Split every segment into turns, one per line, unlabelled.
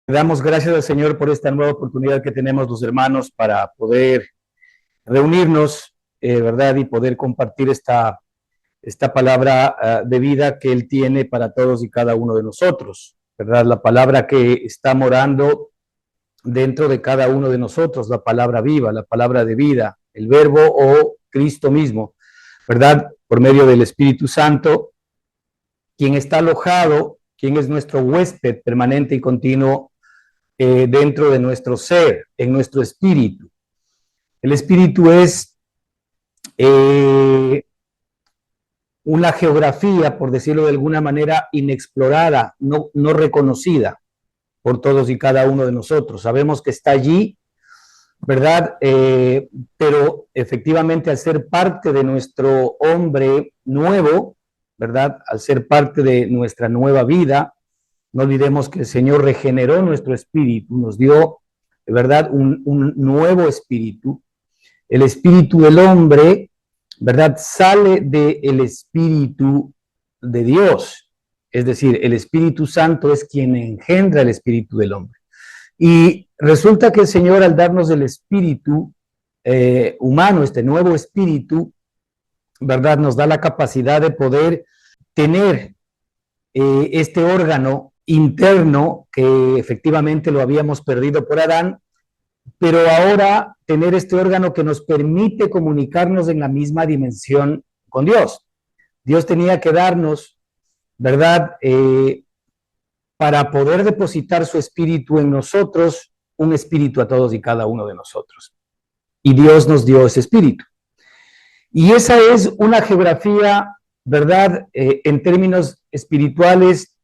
Le damos gracias al Señor por esta nueva oportunidad que tenemos los hermanos para poder reunirnos, ¿verdad? Y poder compartir esta palabra de vida que Él tiene para todos y cada uno de nosotros, ¿verdad? La palabra que está morando dentro de cada uno de nosotros, la palabra viva, la palabra de vida, el verbo o Cristo mismo, ¿verdad? Por medio del Espíritu Santo, quien está alojado, quien es nuestro huésped permanente y continuo dentro de nuestro ser, en nuestro espíritu. El espíritu es una geografía, por decirlo de alguna manera, inexplorada, no reconocida por todos y cada uno de nosotros. Sabemos que está allí, ¿verdad? Pero efectivamente al ser parte de nuestro hombre nuevo, ¿verdad? Al ser parte de nuestra nueva vida, no olvidemos que el Señor regeneró nuestro espíritu, nos dio, ¿verdad?, un nuevo espíritu. El espíritu del hombre, ¿verdad?, sale del espíritu de Dios. Es decir, el Espíritu Santo es quien engendra el espíritu del hombre. Y resulta que el Señor, al darnos el espíritu humano, este nuevo espíritu, ¿verdad?, nos da la capacidad de poder tener este órgano interno que efectivamente lo habíamos perdido por Adán, pero ahora tener este órgano que nos permite comunicarnos en la misma dimensión con Dios. Dios tenía que darnos, ¿verdad? Para poder depositar su espíritu en nosotros, un espíritu a todos y cada uno de nosotros. Y Dios nos dio ese espíritu. Y esa es una geografía, ¿verdad? En términos espirituales,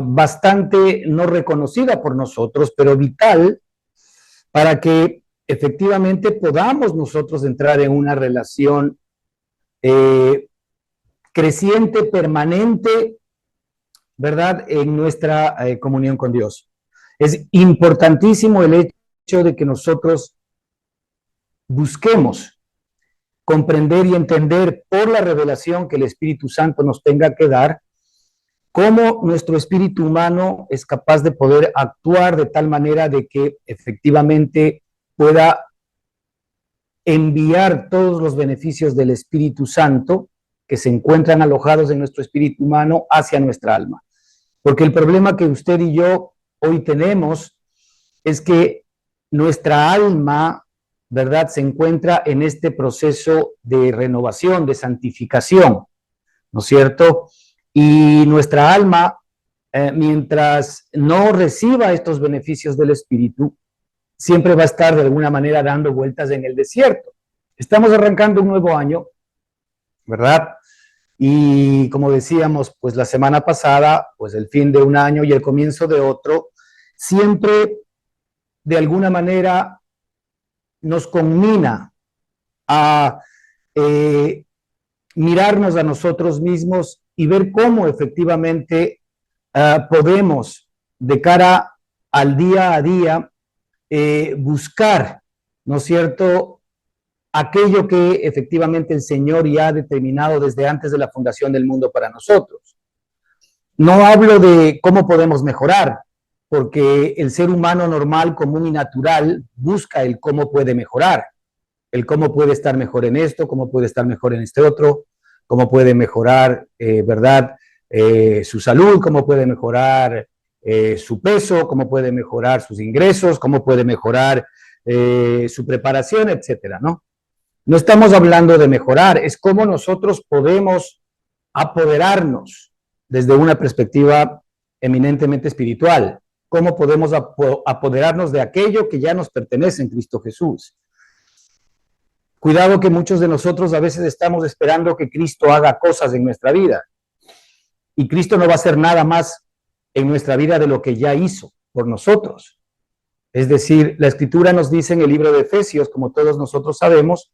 bastante no reconocida por nosotros, pero vital para que efectivamente podamos nosotros entrar en una relación creciente, permanente, ¿verdad?, en nuestra comunión con Dios. Es importantísimo el hecho de que nosotros busquemos comprender y entender por la revelación que el Espíritu Santo nos tenga que dar, cómo nuestro espíritu humano es capaz de poder actuar de tal manera de que efectivamente pueda enviar todos los beneficios del Espíritu Santo que se encuentran alojados en nuestro espíritu humano hacia nuestra alma. Porque el problema que usted y yo hoy tenemos es que nuestra alma, ¿verdad?, se encuentra en este proceso de renovación, de santificación, ¿no es cierto? Y nuestra alma, mientras no reciba estos beneficios del Espíritu, siempre va a estar de alguna manera dando vueltas en el desierto. Estamos arrancando un nuevo año, ¿verdad? Y como decíamos, pues la semana pasada, pues el fin de un año y el comienzo de otro, siempre de alguna manera nos conmina a mirarnos a nosotros mismos y ver cómo efectivamente podemos, de cara al día a día, buscar, ¿no es cierto?, aquello que efectivamente el Señor ya ha determinado desde antes de la fundación del mundo para nosotros. No hablo de cómo podemos mejorar, porque el ser humano normal, común y natural busca el cómo puede mejorar, el cómo puede estar mejor en esto, cómo puede estar mejor en este otro, cómo puede mejorar, ¿verdad?, su salud, cómo puede mejorar su peso, cómo puede mejorar sus ingresos, cómo puede mejorar su preparación, etcétera, ¿no? No estamos hablando de mejorar, es cómo nosotros podemos apoderarnos desde una perspectiva eminentemente espiritual, cómo podemos apoderarnos de aquello que ya nos pertenece en Cristo Jesús. Cuidado que muchos de nosotros a veces estamos esperando que Cristo haga cosas en nuestra vida, y Cristo no va a hacer nada más en nuestra vida de lo que ya hizo por nosotros. Es decir, la Escritura nos dice en el libro de Efesios, como todos nosotros sabemos,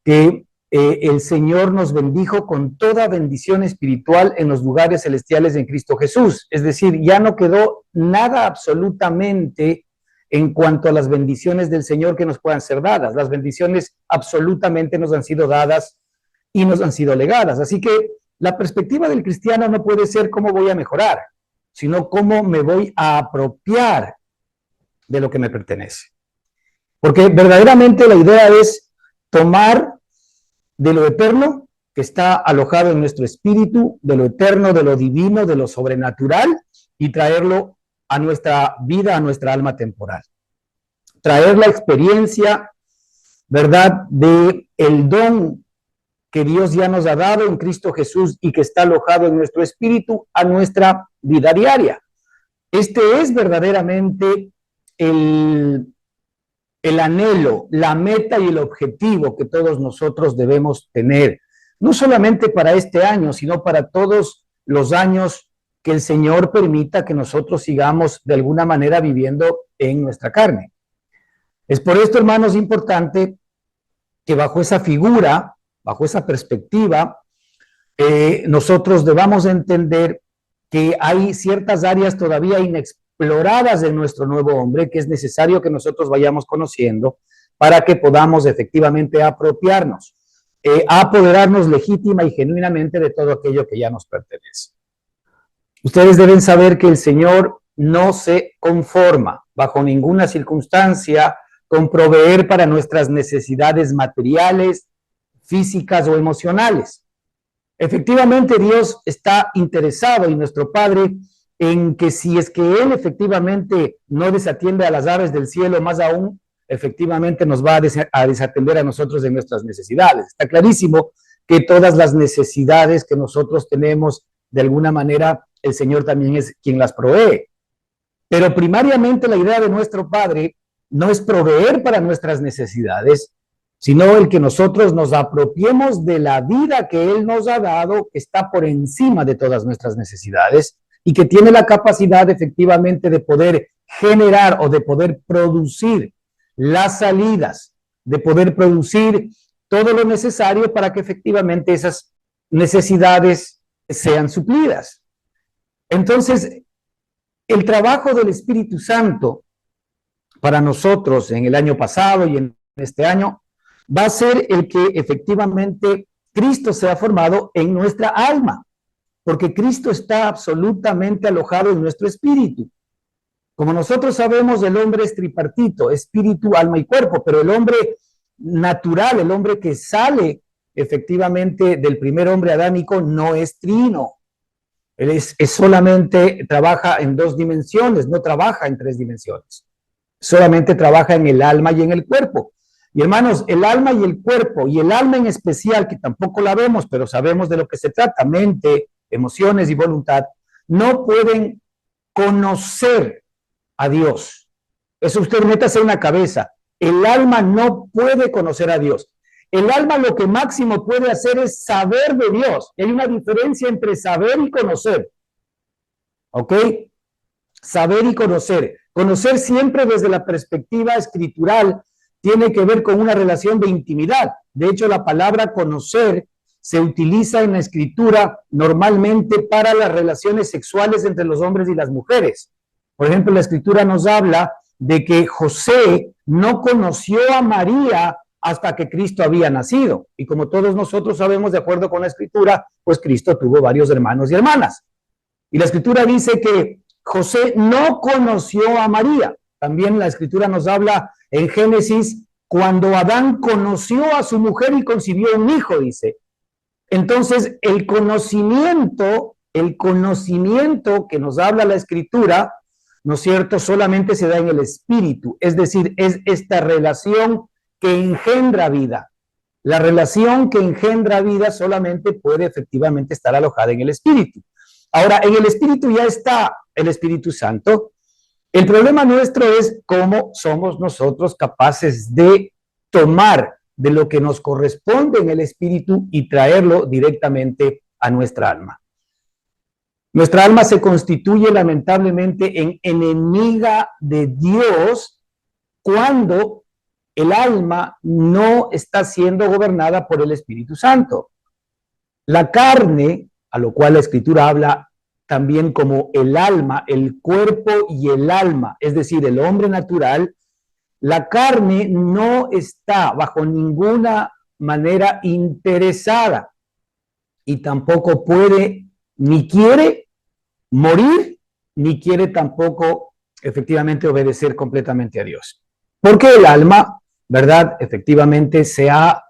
que el Señor nos bendijo con toda bendición espiritual en los lugares celestiales en Cristo Jesús. Es decir, ya no quedó nada absolutamente en cuanto a las bendiciones del Señor que nos puedan ser dadas. Las bendiciones absolutamente nos han sido dadas y nos han sido legadas. Así que la perspectiva del cristiano no puede ser cómo voy a mejorar. sino cómo me voy a apropiar de lo que me pertenece. Porque verdaderamente la idea es tomar de lo eterno que está alojado en nuestro espíritu, de lo eterno, de lo divino, de lo sobrenatural, y traerlo a nuestra vida, a nuestra alma temporal. Traer la experiencia, ¿verdad?, de el don que Dios ya nos ha dado en Cristo Jesús y que está alojado en nuestro espíritu a nuestra vida diaria. Este es verdaderamente el anhelo, la meta y el objetivo que todos nosotros debemos tener, no solamente para este año, sino para todos los años que el Señor permita que nosotros sigamos de alguna manera viviendo en nuestra carne. Es por esto, hermanos, importante que bajo esa figura, bajo esa perspectiva, nosotros debamos entender que hay ciertas áreas todavía inexploradas de nuestro nuevo hombre que es necesario que nosotros vayamos conociendo para que podamos efectivamente apropiarnos, apoderarnos legítima y genuinamente de todo aquello que ya nos pertenece. Ustedes deben saber que el Señor no se conforma bajo ninguna circunstancia con proveer para nuestras necesidades materiales, físicas o emocionales. Efectivamente, Dios está interesado, y nuestro Padre, en que si es que Él efectivamente no desatiende a las aves del cielo, más aún, efectivamente nos va a desatender a nosotros de nuestras necesidades. Está clarísimo que todas las necesidades que nosotros tenemos, de alguna manera, el Señor también es quien las provee. Pero primariamente la idea de nuestro Padre no es proveer para nuestras necesidades, sino el que nosotros nos apropiemos de la vida que Él nos ha dado, que está por encima de todas nuestras necesidades y que tiene la capacidad efectivamente de poder generar o de poder producir las salidas, de poder producir todo lo necesario para que efectivamente esas necesidades sean suplidas. Entonces, el trabajo del Espíritu Santo para nosotros en el año pasado y en este año va a ser el que efectivamente Cristo sea formado en nuestra alma, porque Cristo está absolutamente alojado en nuestro espíritu. Como nosotros sabemos, el hombre es tripartito, espíritu, alma y cuerpo, pero el hombre natural, el hombre que sale efectivamente del primer hombre adámico, no es trino. Él es solamente trabaja en 2 dimensiones, no trabaja en 3 dimensiones. Solamente trabaja en el alma y en el cuerpo. Y hermanos, el alma y el cuerpo, y el alma en especial, que tampoco la vemos, pero sabemos de lo que se trata, mente, emociones y voluntad, no pueden conocer a Dios. Eso usted métase en la cabeza. El alma no puede conocer a Dios. El alma lo que máximo puede hacer es saber de Dios. Hay una diferencia entre saber y conocer. ¿Ok? Saber y conocer. Conocer siempre desde la perspectiva escritural tiene que ver con una relación de intimidad. De hecho, la palabra conocer se utiliza en la escritura normalmente para las relaciones sexuales entre los hombres y las mujeres. Por ejemplo, la escritura nos habla de que José no conoció a María hasta que Cristo había nacido. Y como todos nosotros sabemos, de acuerdo con la escritura, pues Cristo tuvo varios hermanos y hermanas. Y la escritura dice que José no conoció a María. También la escritura nos habla en Génesis, cuando Adán conoció a su mujer y concibió un hijo, dice. Entonces, el conocimiento que nos habla la escritura, ¿no es cierto?, solamente se da en el espíritu. Es decir, es esta relación que engendra vida. La relación que engendra vida solamente puede efectivamente estar alojada en el espíritu. Ahora, en el espíritu ya está el Espíritu Santo. El problema nuestro es cómo somos nosotros capaces de tomar de lo que nos corresponde en el espíritu y traerlo directamente a nuestra alma. Nuestra alma se constituye lamentablemente en enemiga de Dios cuando el alma no está siendo gobernada por el Espíritu Santo. La carne, a lo cual la escritura habla también como el alma, el cuerpo y el alma, es decir, el hombre natural, la carne no está bajo ninguna manera interesada y tampoco puede ni quiere morir ni quiere tampoco efectivamente obedecer completamente a Dios. Porque el alma, ¿verdad? Efectivamente se ha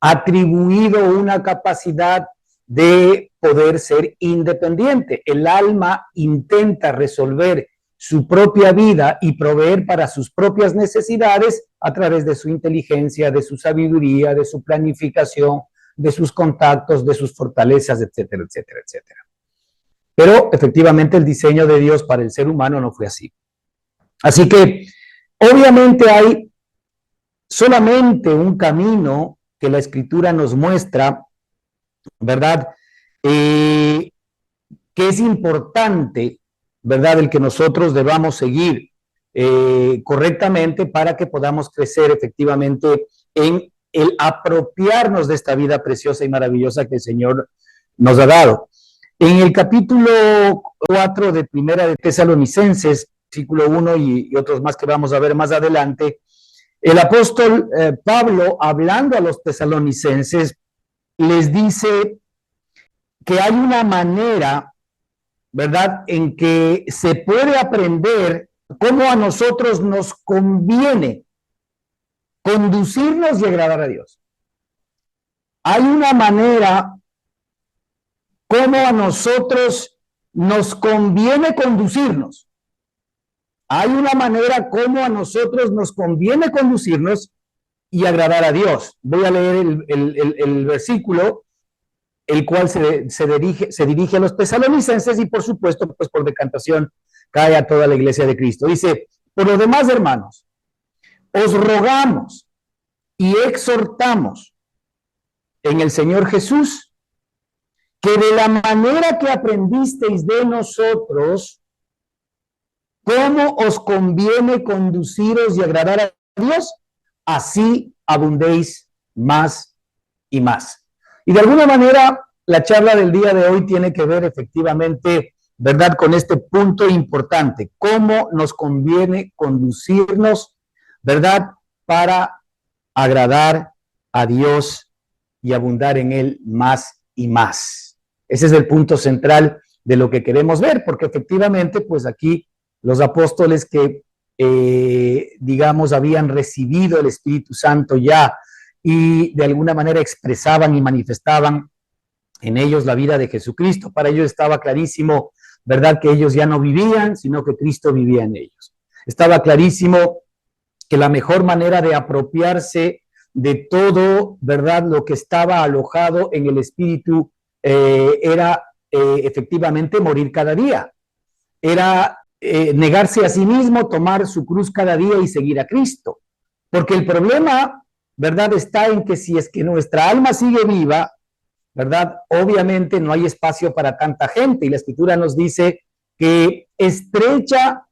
atribuido una capacidad de poder ser independiente. El alma intenta resolver su propia vida y proveer para sus propias necesidades a través de su inteligencia, de su sabiduría, de su planificación, de sus contactos, de sus fortalezas, etcétera, etcétera, etcétera. Pero efectivamente el diseño de Dios para el ser humano no fue así. Así que obviamente hay solamente un camino que la Escritura nos muestra, ¿verdad? Que es importante, ¿verdad? El que nosotros debamos seguir correctamente para que podamos crecer efectivamente en el apropiarnos de esta vida preciosa y maravillosa que el Señor nos ha dado. En el capítulo 4 de Primera de Tesalonicenses, versículo 1 y otros más que vamos a ver más adelante, el apóstol Pablo, hablando a los tesalonicenses, les dice que hay una manera, ¿verdad?, en que se puede aprender cómo a nosotros nos conviene conducirnos y agradar a Dios. Hay una manera cómo a nosotros nos conviene conducirnos. Hay una manera cómo a nosotros nos conviene conducirnos y agradar a Dios. Voy a leer el versículo, el cual se dirige a los tesalonicenses y por supuesto, pues por decantación, cae a toda la iglesia de Cristo. Dice, por lo demás, hermanos, os rogamos y exhortamos en el Señor Jesús que de la manera que aprendisteis de nosotros, cómo os conviene conduciros y agradar a Dios, así abundéis más y más. Y de alguna manera, la charla del día de hoy tiene que ver efectivamente, ¿verdad?, con este punto importante, cómo nos conviene conducirnos, ¿verdad?, para agradar a Dios y abundar en Él más y más. Ese es el punto central de lo que queremos ver, porque efectivamente, pues aquí los apóstoles que, digamos, habían recibido el Espíritu Santo ya y de alguna manera expresaban y manifestaban en ellos la vida de Jesucristo. Para ellos estaba clarísimo, ¿verdad?, que ellos ya no vivían, sino que Cristo vivía en ellos. Estaba clarísimo que la mejor manera de apropiarse de todo, ¿verdad?, lo que estaba alojado en el Espíritu era efectivamente morir cada día. Era negarse a sí mismo, tomar su cruz cada día y seguir a Cristo. Porque el problema, ¿verdad?, está en que si es que nuestra alma sigue viva, ¿verdad?, obviamente no hay espacio para tanta gente. Y la Escritura nos dice que estrecha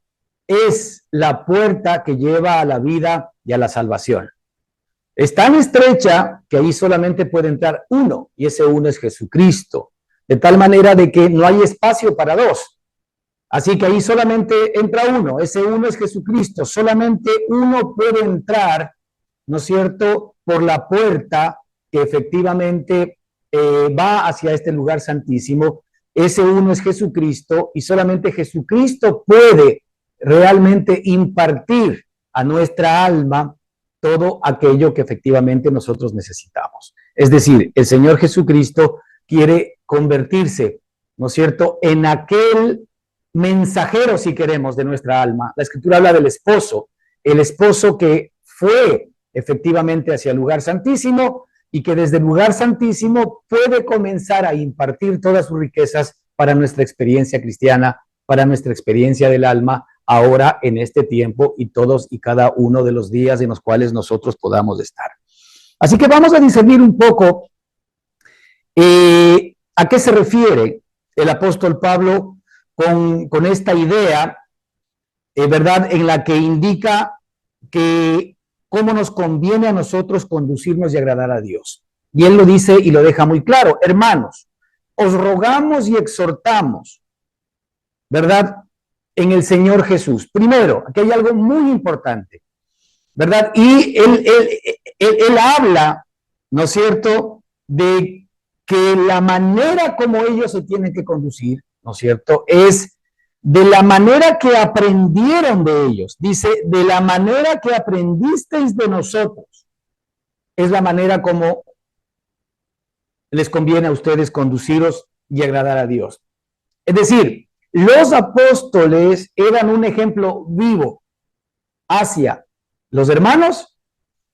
es la puerta que lleva a la vida y a la salvación. Es tan estrecha que ahí solamente puede entrar uno, y ese uno es Jesucristo. De tal manera de que no hay espacio para dos. Así que ahí solamente entra uno, ese uno es Jesucristo. Solamente uno puede entrar, ¿no es cierto?, por la puerta que efectivamente va hacia este lugar santísimo. Ese uno es Jesucristo y solamente Jesucristo puede realmente impartir a nuestra alma todo aquello que efectivamente nosotros necesitamos. Es decir, el Señor Jesucristo quiere convertirse, ¿no es cierto?, en aquel mensajero, si queremos, de nuestra alma. La Escritura habla del esposo, el esposo que fue efectivamente hacia el lugar santísimo y que desde el lugar santísimo puede comenzar a impartir todas sus riquezas para nuestra experiencia cristiana, para nuestra experiencia del alma, ahora en este tiempo y todos y cada uno de los días en los cuales nosotros podamos estar. Así que vamos a discernir un poco a qué se refiere el apóstol Pablo con esta idea, ¿verdad?, en la que indica que cómo nos conviene a nosotros conducirnos y agradar a Dios. Y él lo dice y lo deja muy claro: hermanos, os rogamos y exhortamos, ¿verdad?, en el Señor Jesús. Primero, aquí hay algo muy importante, ¿verdad? Y él habla, ¿no es cierto?, de que la manera como ellos se tienen que conducir, ¿no es cierto?, es de la manera que aprendieron de ellos. Dice, de la manera que aprendisteis de nosotros, es la manera como les conviene a ustedes conduciros y agradar a Dios. Es decir, los apóstoles eran un ejemplo vivo hacia los hermanos,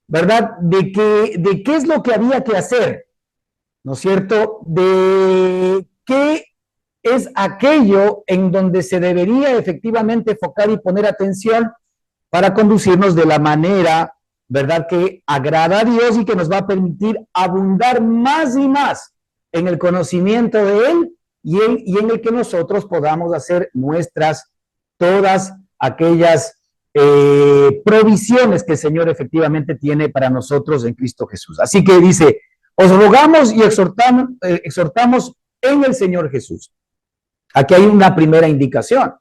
¿verdad? De qué es lo que había que hacer, ¿no es cierto? De qué es aquello en donde se debería efectivamente enfocar y poner atención para conducirnos de la manera, ¿verdad?, que agrada a Dios y que nos va a permitir abundar más y más en el conocimiento de Él y en el que nosotros podamos hacer nuestras todas aquellas provisiones que el Señor efectivamente tiene para nosotros en Cristo Jesús. Así que dice, os rogamos y exhortamos en el Señor Jesús. Aquí hay una primera indicación,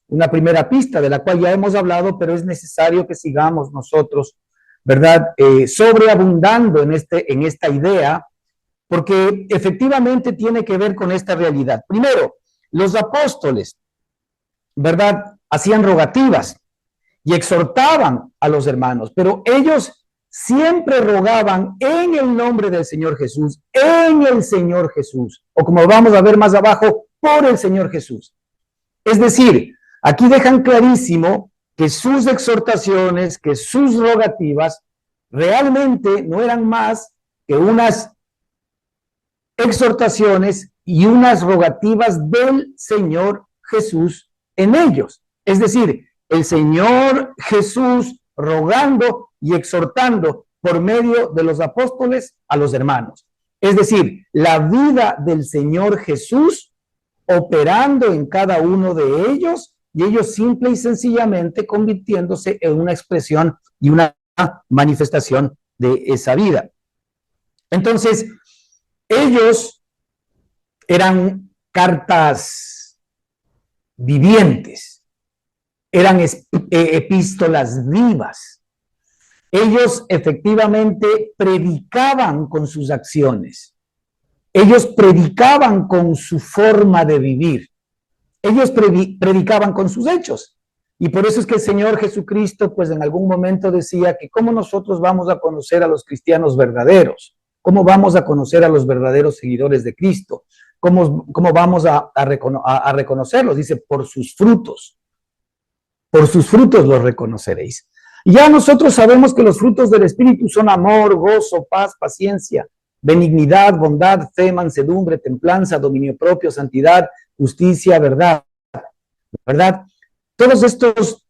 una primera pista de la cual ya hemos hablado, pero es necesario que sigamos nosotros, ¿verdad? Sobreabundando en esta idea, porque efectivamente tiene que ver con esta realidad. Primero, los apóstoles, ¿verdad?, hacían rogativas y exhortaban a los hermanos, pero ellos siempre rogaban en el nombre del Señor Jesús, en el Señor Jesús, o como vamos a ver más abajo, por el Señor Jesús. Es decir, aquí dejan clarísimo que sus exhortaciones, que sus rogativas, realmente no eran más que unas exhortaciones y unas rogativas del Señor Jesús en ellos. Es decir, el Señor Jesús rogando y exhortando por medio de los apóstoles a los hermanos. Es decir, la vida del Señor Jesús operando en cada uno de ellos y ellos simple y sencillamente convirtiéndose en una expresión y una manifestación de esa vida. Entonces, ellos eran cartas vivientes, eran epístolas vivas. Ellos efectivamente predicaban con sus acciones. Ellos predicaban con su forma de vivir. Ellos predicaban con sus hechos. Y por eso es que el Señor Jesucristo, pues en algún momento decía que cómo nosotros vamos a conocer a los cristianos verdaderos, cómo vamos a conocer a los verdaderos seguidores de Cristo, cómo vamos a reconocerlos. Dice, por sus frutos los reconoceréis. Y ya nosotros sabemos que los frutos del Espíritu son amor, gozo, paz, paciencia, benignidad, bondad, fe, mansedumbre, templanza, dominio propio, santidad, justicia, verdad. Todos estos,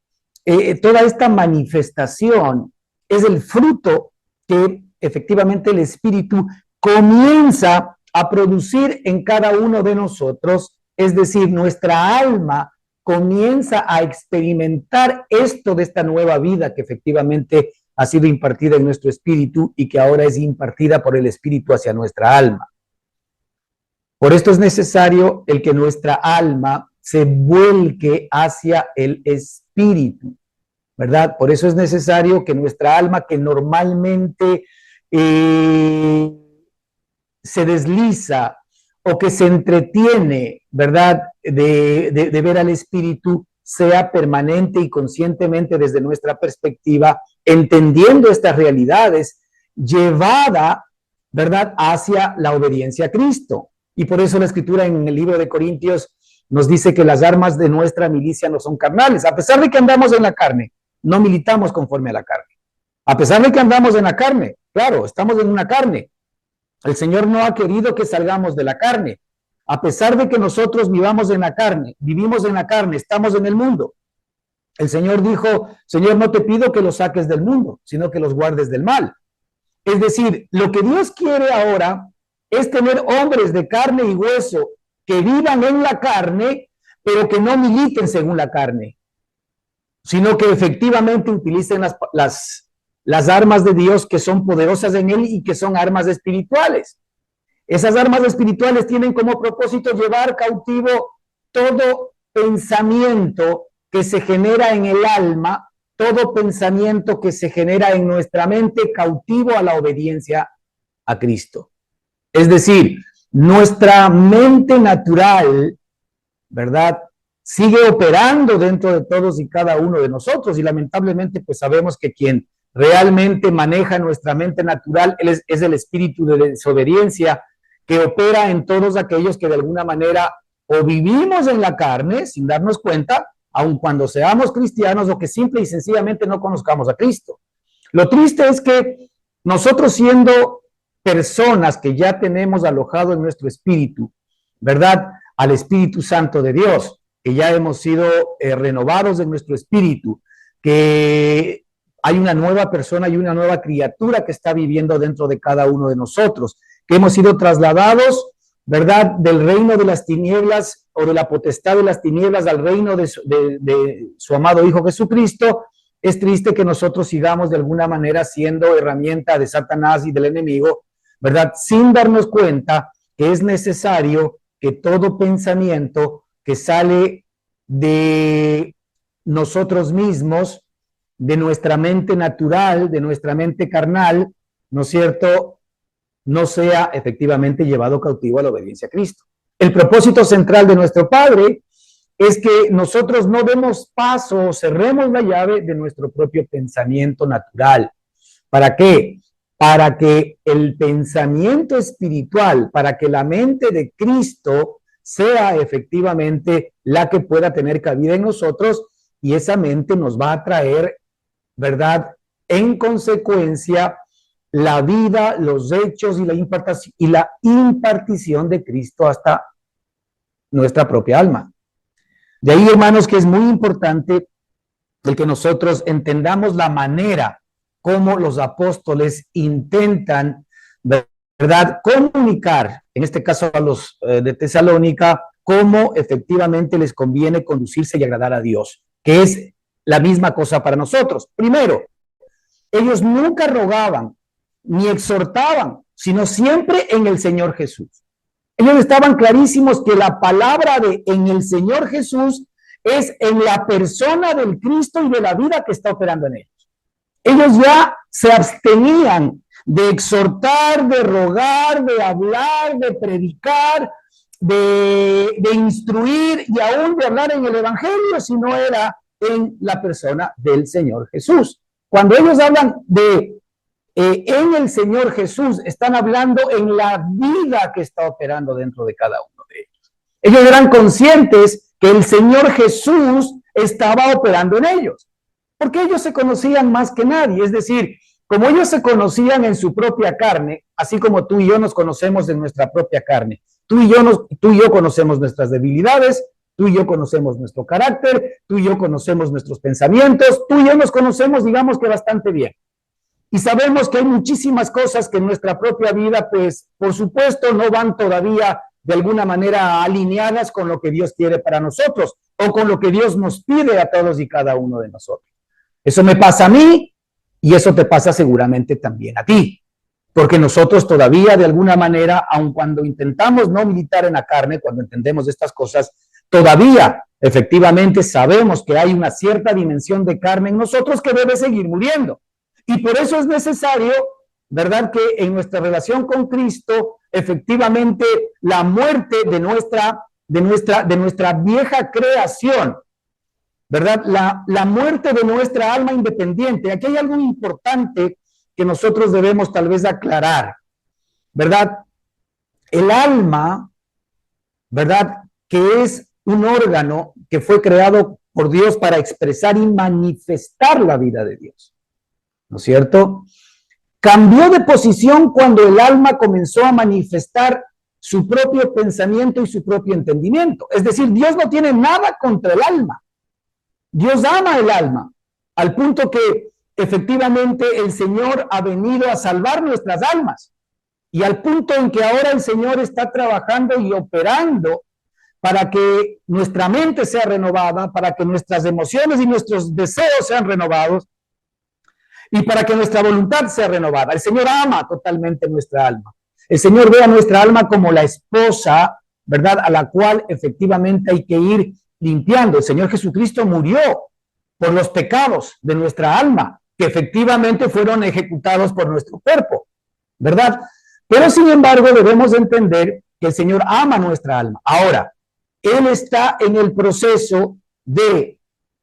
toda esta manifestación es el fruto que efectivamente el Espíritu comienza a producir en cada uno de nosotros, es decir, nuestra alma comienza a experimentar esto de esta nueva vida que efectivamente ha sido impartida en nuestro espíritu y que ahora es impartida por el Espíritu hacia nuestra alma. Por esto es necesario el que nuestra alma se vuelque hacia el Espíritu, ¿verdad? Por eso es necesario que nuestra alma, que normalmente se desliza o que se entretiene, ¿verdad?, de ver al Espíritu, sea permanente y conscientemente desde nuestra perspectiva, entendiendo estas realidades, llevada, ¿verdad?, hacia la obediencia a Cristo. Y por eso la Escritura en el libro de Corintios nos dice que las armas de nuestra milicia no son carnales. A pesar de que andamos en la carne, no militamos conforme a la carne. A pesar de que andamos en la carne, claro, estamos en una carne. El Señor no ha querido que salgamos de la carne. A pesar de que nosotros vivamos en la carne, vivimos en la carne, estamos en el mundo. El Señor dijo, Señor, no te pido que los saques del mundo, sino que los guardes del mal. Es decir, lo que Dios quiere ahora es tener hombres de carne y hueso que vivan en la carne, pero que no militen según la carne, sino que efectivamente utilicen las armas de Dios que son poderosas en Él y que son armas espirituales. Esas armas espirituales tienen como propósito llevar cautivo todo pensamiento que se genera en el alma, todo pensamiento que se genera en nuestra mente, cautivo a la obediencia a Cristo. Es decir, nuestra mente natural, ¿verdad?, sigue operando dentro de todos y cada uno de nosotros, y lamentablemente pues sabemos que quien realmente maneja nuestra mente natural es el espíritu de desobediencia que opera en todos aquellos que de alguna manera o vivimos en la carne sin darnos cuenta, aun cuando seamos cristianos, o que simple y sencillamente no conozcamos a Cristo. Lo triste es que nosotros, siendo personas que ya tenemos alojado en nuestro espíritu, ¿verdad?, al Espíritu Santo de Dios, que ya hemos sido renovados en nuestro espíritu, que hay una nueva persona y una nueva criatura que está viviendo dentro de cada uno de nosotros, que hemos sido trasladados, ¿verdad?, del reino de las tinieblas o de la potestad de las tinieblas al reino de su amado Hijo Jesucristo. Es triste que nosotros sigamos de alguna manera siendo herramienta de Satanás y del enemigo, ¿verdad?, sin darnos cuenta que es necesario que todo pensamiento que sale de nosotros mismos, de nuestra mente natural, de nuestra mente carnal, ¿no es cierto?, no sea efectivamente llevado cautivo a la obediencia a Cristo. El propósito central de nuestro Padre es que nosotros no demos paso o cerremos la llave de nuestro propio pensamiento natural. ¿Para qué? Para que el pensamiento espiritual, para que la mente de Cristo sea efectivamente la que pueda tener cabida en nosotros, y esa mente nos va a traer, ¿verdad?, en consecuencia, la vida, los hechos y la impartición de Cristo hasta nuestra propia alma. De ahí, hermanos, que es muy importante el que nosotros entendamos la manera como los apóstoles intentan, ¿verdad?, comunicar, en este caso a los de Tesalónica, cómo efectivamente les conviene conducirse y agradar a Dios, que es la misma cosa para nosotros. Primero, ellos nunca rogaban ni exhortaban, sino siempre en el Señor Jesús. Ellos estaban clarísimos que la palabra de en el Señor Jesús es en la persona del Cristo y de la vida que está operando en ellos. Ellos ya se abstenían de exhortar, de rogar, de hablar, de predicar, de instruir y aún de hablar en el Evangelio, si no era en la persona del Señor Jesús. Cuando ellos hablan de en el Señor Jesús, están hablando en la vida que está operando dentro de cada uno de ellos. Ellos eran conscientes que el Señor Jesús estaba operando en ellos, porque ellos se conocían más que nadie. Es decir, como ellos se conocían en su propia carne, así como tú y yo nos conocemos en nuestra propia carne, tú y yo conocemos nuestras debilidades, tú y yo conocemos nuestro carácter, tú y yo conocemos nuestros pensamientos, tú y yo nos conocemos, digamos que bastante bien. Y sabemos que hay muchísimas cosas que en nuestra propia vida, pues, por supuesto, no van todavía de alguna manera alineadas con lo que Dios quiere para nosotros o con lo que Dios nos pide a todos y cada uno de nosotros. Eso me pasa a mí y eso te pasa seguramente también a ti, porque nosotros todavía de alguna manera, aun cuando intentamos no militar en la carne, cuando entendemos estas cosas, todavía efectivamente sabemos que hay una cierta dimensión de carne en nosotros que debe seguir muriendo. Y por eso es necesario, ¿verdad?, que en nuestra relación con Cristo, efectivamente, la muerte de nuestra vieja creación, ¿verdad?, la muerte de nuestra alma independiente. Aquí hay algo importante que nosotros debemos tal vez aclarar, ¿verdad? El alma, ¿verdad?, que es un órgano que fue creado por Dios para expresar y manifestar la vida de Dios, ¿no es cierto?, cambió de posición cuando el alma comenzó a manifestar su propio pensamiento y su propio entendimiento. Es decir, Dios no tiene nada contra el alma. Dios ama el alma, al punto que efectivamente el Señor ha venido a salvar nuestras almas, y al punto en que ahora el Señor está trabajando y operando para que nuestra mente sea renovada, para que nuestras emociones y nuestros deseos sean renovados, y para que nuestra voluntad sea renovada. El Señor ama totalmente nuestra alma. El Señor ve a nuestra alma como la esposa, ¿verdad?, a la cual efectivamente hay que ir limpiando. El Señor Jesucristo murió por los pecados de nuestra alma, que efectivamente fueron ejecutados por nuestro cuerpo, ¿verdad? Pero sin embargo debemos entender que el Señor ama nuestra alma. Ahora, Él está en el proceso de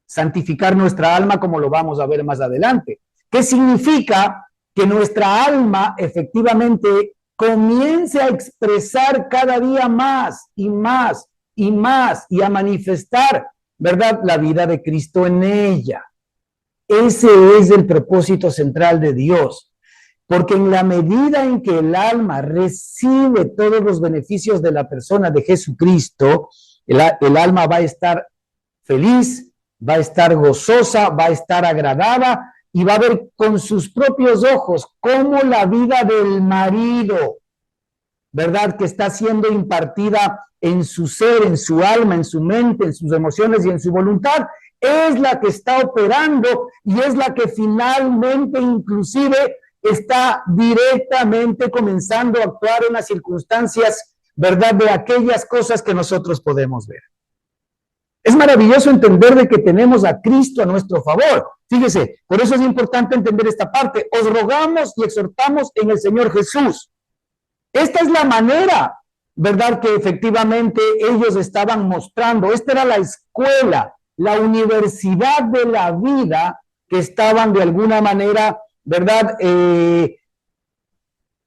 santificar nuestra alma, como lo vamos a ver más adelante. ¿Qué significa? Que nuestra alma efectivamente comience a expresar cada día más y más y más y a manifestar, ¿verdad?, la vida de Cristo en ella. Ese es el propósito central de Dios, porque en la medida en que el alma recibe todos los beneficios de la persona de Jesucristo, el alma va a estar feliz, va a estar gozosa, va a estar agradada y va a ver con sus propios ojos cómo la vida del marido, ¿verdad?, que está siendo impartida en su ser, en su alma, en su mente, en sus emociones y en su voluntad, es la que está operando y es la que finalmente inclusive está directamente comenzando a actuar en las circunstancias, ¿verdad?, de aquellas cosas que nosotros podemos ver. Es maravilloso entender de que tenemos a Cristo a nuestro favor. Fíjese, por eso es importante entender esta parte. Os rogamos y exhortamos en el Señor Jesús. Esta es la manera, ¿verdad?, que efectivamente ellos estaban mostrando. Esta era la escuela, la universidad de la vida que estaban de alguna manera, ¿verdad?,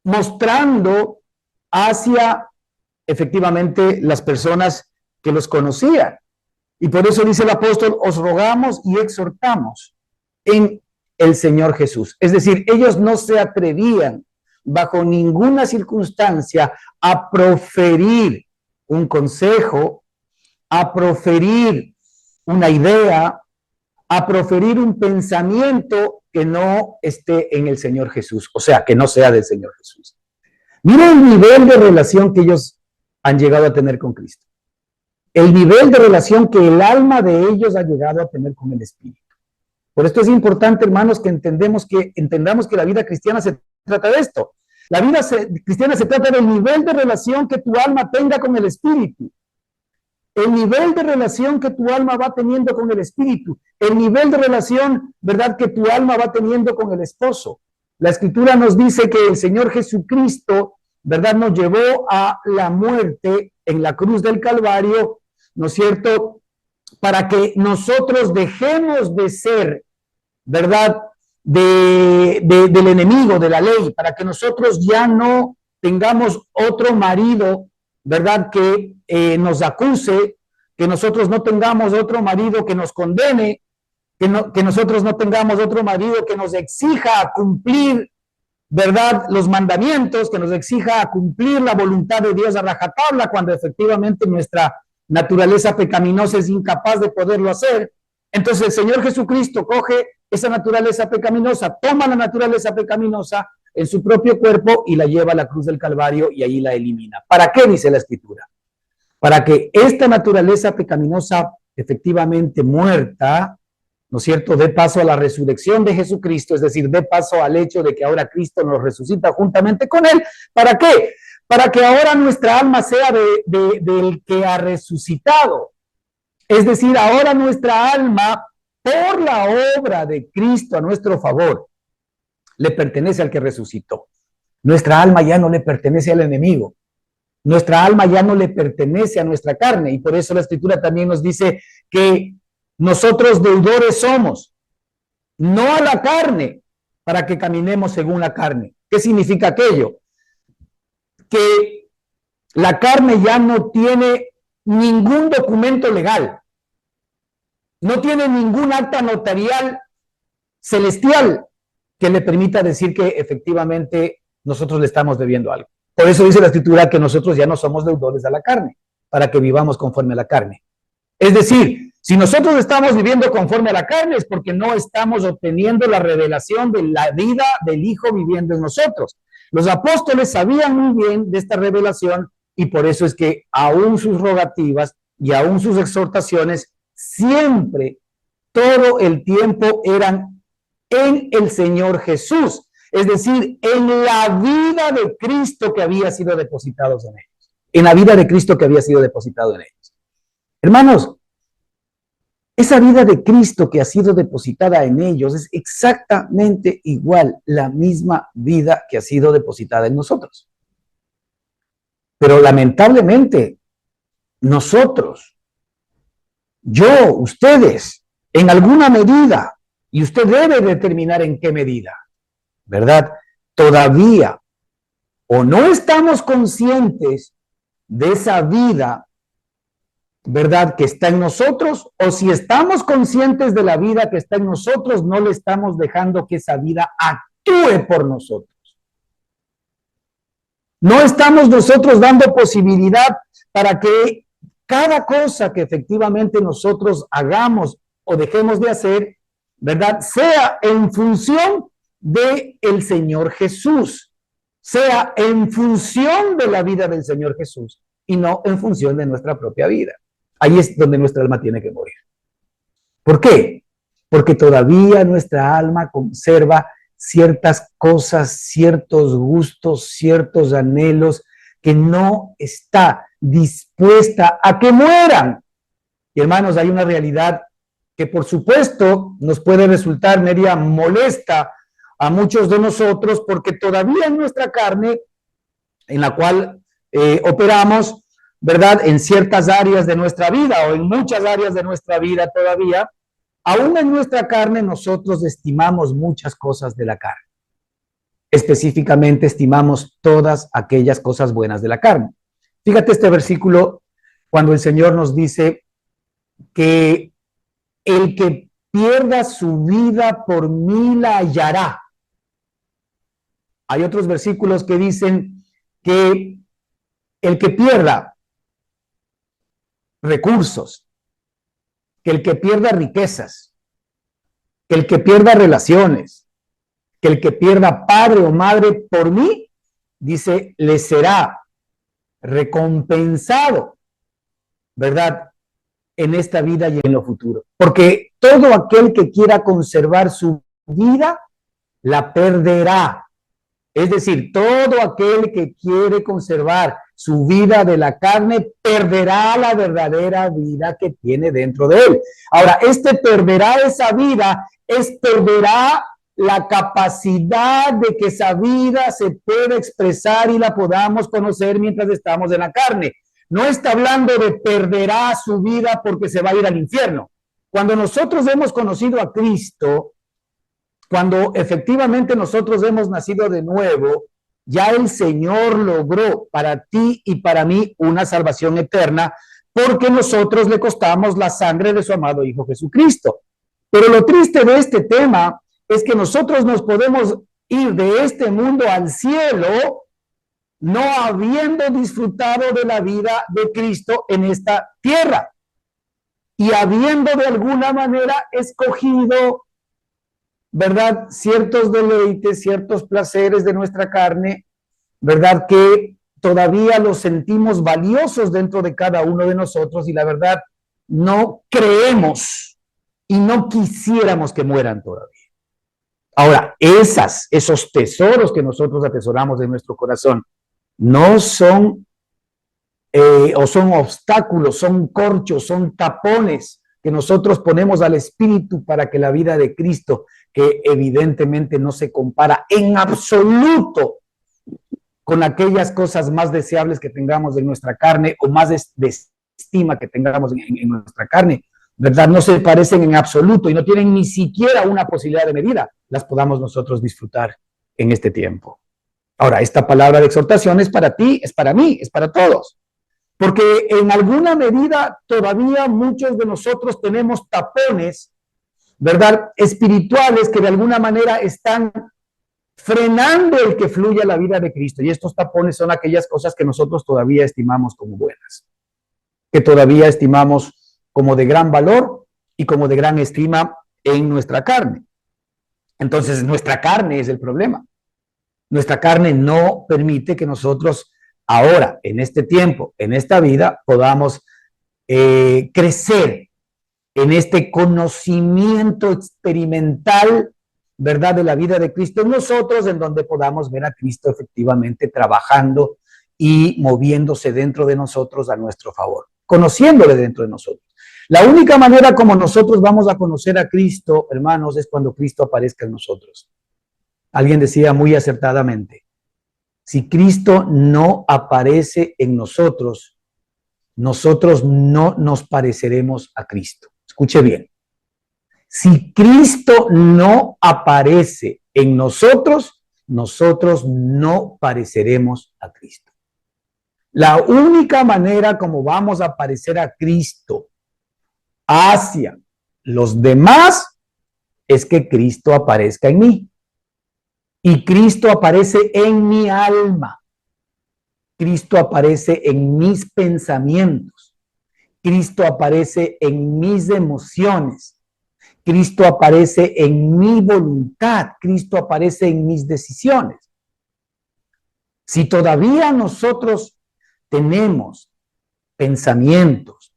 mostrando hacia efectivamente las personas que los conocían. Y por eso dice el apóstol, os rogamos y exhortamos en el Señor Jesús. Es decir, ellos no se atrevían bajo ninguna circunstancia a proferir un consejo, a proferir una idea, a proferir un pensamiento que no esté en el Señor Jesús, o sea, que no sea del Señor Jesús. Mira el nivel de relación que ellos han llegado a tener con Cristo. El nivel de relación que el alma de ellos ha llegado a tener con el Espíritu. Por esto es importante, hermanos, que entendamos que la vida cristiana se trata de esto. La vida cristiana se trata del nivel de relación que tu alma tenga con el Espíritu. El nivel de relación que tu alma va teniendo con el Espíritu. El nivel de relación, ¿verdad?, que tu alma va teniendo con el esposo. La Escritura nos dice que el Señor Jesucristo, ¿verdad?, nos llevó a la muerte en la cruz del Calvario, ¿no es cierto?, para que nosotros dejemos de ser, ¿verdad?, del enemigo, de la ley, para que nosotros ya no tengamos otro marido, ¿verdad?, que nos acuse, que nosotros no tengamos otro marido que nos condene, que nosotros no tengamos otro marido que nos exija cumplir, ¿verdad?, los mandamientos, que nos exija cumplir la voluntad de Dios a rajatabla, cuando efectivamente nuestra naturaleza pecaminosa es incapaz de poderlo hacer. Entonces el Señor Jesucristo coge esa naturaleza pecaminosa, toma la naturaleza pecaminosa en su propio cuerpo y la lleva a la cruz del Calvario y ahí la elimina. ¿Para qué? Dice la Escritura. Para que esta naturaleza pecaminosa efectivamente muerta, ¿no es cierto?, dé paso a la resurrección de Jesucristo, es decir, dé paso al hecho de que ahora Cristo nos resucita juntamente con Él. ¿Para qué? Para que ahora nuestra alma sea del que ha resucitado. Es decir, ahora nuestra alma, por la obra de Cristo a nuestro favor, le pertenece al que resucitó. Nuestra alma ya no le pertenece al enemigo. Nuestra alma ya no le pertenece a nuestra carne. Y por eso la Escritura también nos dice que nosotros deudores somos, no a la carne, para que caminemos según la carne. ¿Qué significa aquello? Que la carne ya no tiene ningún documento legal, no tiene ningún acta notarial celestial que le permita decir que efectivamente nosotros le estamos debiendo algo. Por eso dice la Escritura que nosotros ya no somos deudores a la carne, para que vivamos conforme a la carne. Es decir, si nosotros estamos viviendo conforme a la carne es porque no estamos obteniendo la revelación de la vida del Hijo viviendo en nosotros. Los apóstoles sabían muy bien de esta revelación y por eso es que aún sus rogativas y aún sus exhortaciones siempre, todo el tiempo eran en el Señor Jesús, es decir, en la vida de Cristo que había sido depositado en ellos, en la vida de Cristo que había sido depositado en ellos. Hermanos, esa vida de Cristo que ha sido depositada en ellos es exactamente igual, la misma vida que ha sido depositada en nosotros. Pero lamentablemente, nosotros, yo, ustedes, en alguna medida, y usted debe determinar en qué medida, ¿verdad? Todavía o no estamos conscientes de esa vida, ¿verdad?, que está en nosotros, o si estamos conscientes de la vida que está en nosotros, no le estamos dejando que esa vida actúe por nosotros. No estamos nosotros dando posibilidad para que cada cosa que efectivamente nosotros hagamos o dejemos de hacer, ¿verdad?, sea en función de el Señor Jesús, sea en función de la vida del Señor Jesús y no en función de nuestra propia vida. Ahí es donde nuestra alma tiene que morir. ¿Por qué? Porque todavía nuestra alma conserva ciertas cosas, ciertos gustos, ciertos anhelos que no está dispuesta a que mueran. Y hermanos, hay una realidad que por supuesto nos puede resultar media molesta a muchos de nosotros, porque todavía en nuestra carne, en la cual operamos, ¿verdad?, en ciertas áreas de nuestra vida o en muchas áreas de nuestra vida todavía, aún en nuestra carne nosotros estimamos muchas cosas de la carne. Específicamente estimamos todas aquellas cosas buenas de la carne. Fíjate este versículo cuando el Señor nos dice que el que pierda su vida por mí la hallará. Hay otros versículos que dicen que el que pierda recursos, que el que pierda riquezas, que el que pierda relaciones, que el que pierda padre o madre por mí, dice, le será recompensado, ¿verdad?, en esta vida y en lo futuro. Porque todo aquel que quiera conservar su vida, la perderá. Es decir, todo aquel que quiere conservar su vida de la carne, perderá la verdadera vida que tiene dentro de él. Ahora, perderá esa vida, perderá la capacidad de que esa vida se pueda expresar y la podamos conocer mientras estamos en la carne. No está hablando de perderá su vida porque se va a ir al infierno. Cuando nosotros hemos conocido a Cristo, cuando efectivamente nosotros hemos nacido de nuevo, ya el Señor logró para ti y para mí una salvación eterna, porque nosotros le costamos la sangre de su amado Hijo Jesucristo. Pero lo triste de este tema es que nosotros nos podemos ir de este mundo al cielo no habiendo disfrutado de la vida de Cristo en esta tierra y habiendo de alguna manera escogido, ¿verdad?, ciertos deleites, ciertos placeres de nuestra carne, ¿verdad?, que todavía los sentimos valiosos dentro de cada uno de nosotros y la verdad no creemos y no quisiéramos que mueran todavía. Ahora, esos tesoros que nosotros atesoramos en nuestro corazón no son o son obstáculos, son corchos, son tapones que nosotros ponemos al Espíritu para que la vida de Cristo, que evidentemente no se compara en absoluto con aquellas cosas más deseables que tengamos en nuestra carne o más de estima que tengamos en nuestra carne, ¿verdad? No se parecen en absoluto y no tienen ni siquiera una posibilidad de medida, las podamos nosotros disfrutar en este tiempo. Ahora, esta palabra de exhortación es para ti, es para mí, es para todos. Porque en alguna medida todavía muchos de nosotros tenemos tapones, ¿verdad?, espirituales que de alguna manera están frenando el que fluya la vida de Cristo. Y estos tapones son aquellas cosas que nosotros todavía estimamos como buenas, que todavía estimamos como de gran valor y como de gran estima en nuestra carne. Entonces, nuestra carne es el problema. Nuestra carne no permite que nosotros ahora, en este tiempo, en esta vida, podamos crecer en este conocimiento experimental, ¿verdad?, de la vida de Cristo en nosotros, en donde podamos ver a Cristo efectivamente trabajando y moviéndose dentro de nosotros a nuestro favor, conociéndole dentro de nosotros. La única manera como nosotros vamos a conocer a Cristo, hermanos, es cuando Cristo aparezca en nosotros. Alguien decía muy acertadamente, si Cristo no aparece en nosotros, nosotros no nos pareceremos a Cristo. Escuche bien. Si Cristo no aparece en nosotros, nosotros no pareceremos a Cristo. La única manera como vamos a parecer a Cristo hacia los demás es que Cristo aparezca en mí. Y Cristo aparece en mi alma. Cristo aparece en mis pensamientos. Cristo aparece en mis emociones. Cristo aparece en mi voluntad. Cristo aparece en mis decisiones. Si todavía nosotros tenemos pensamientos,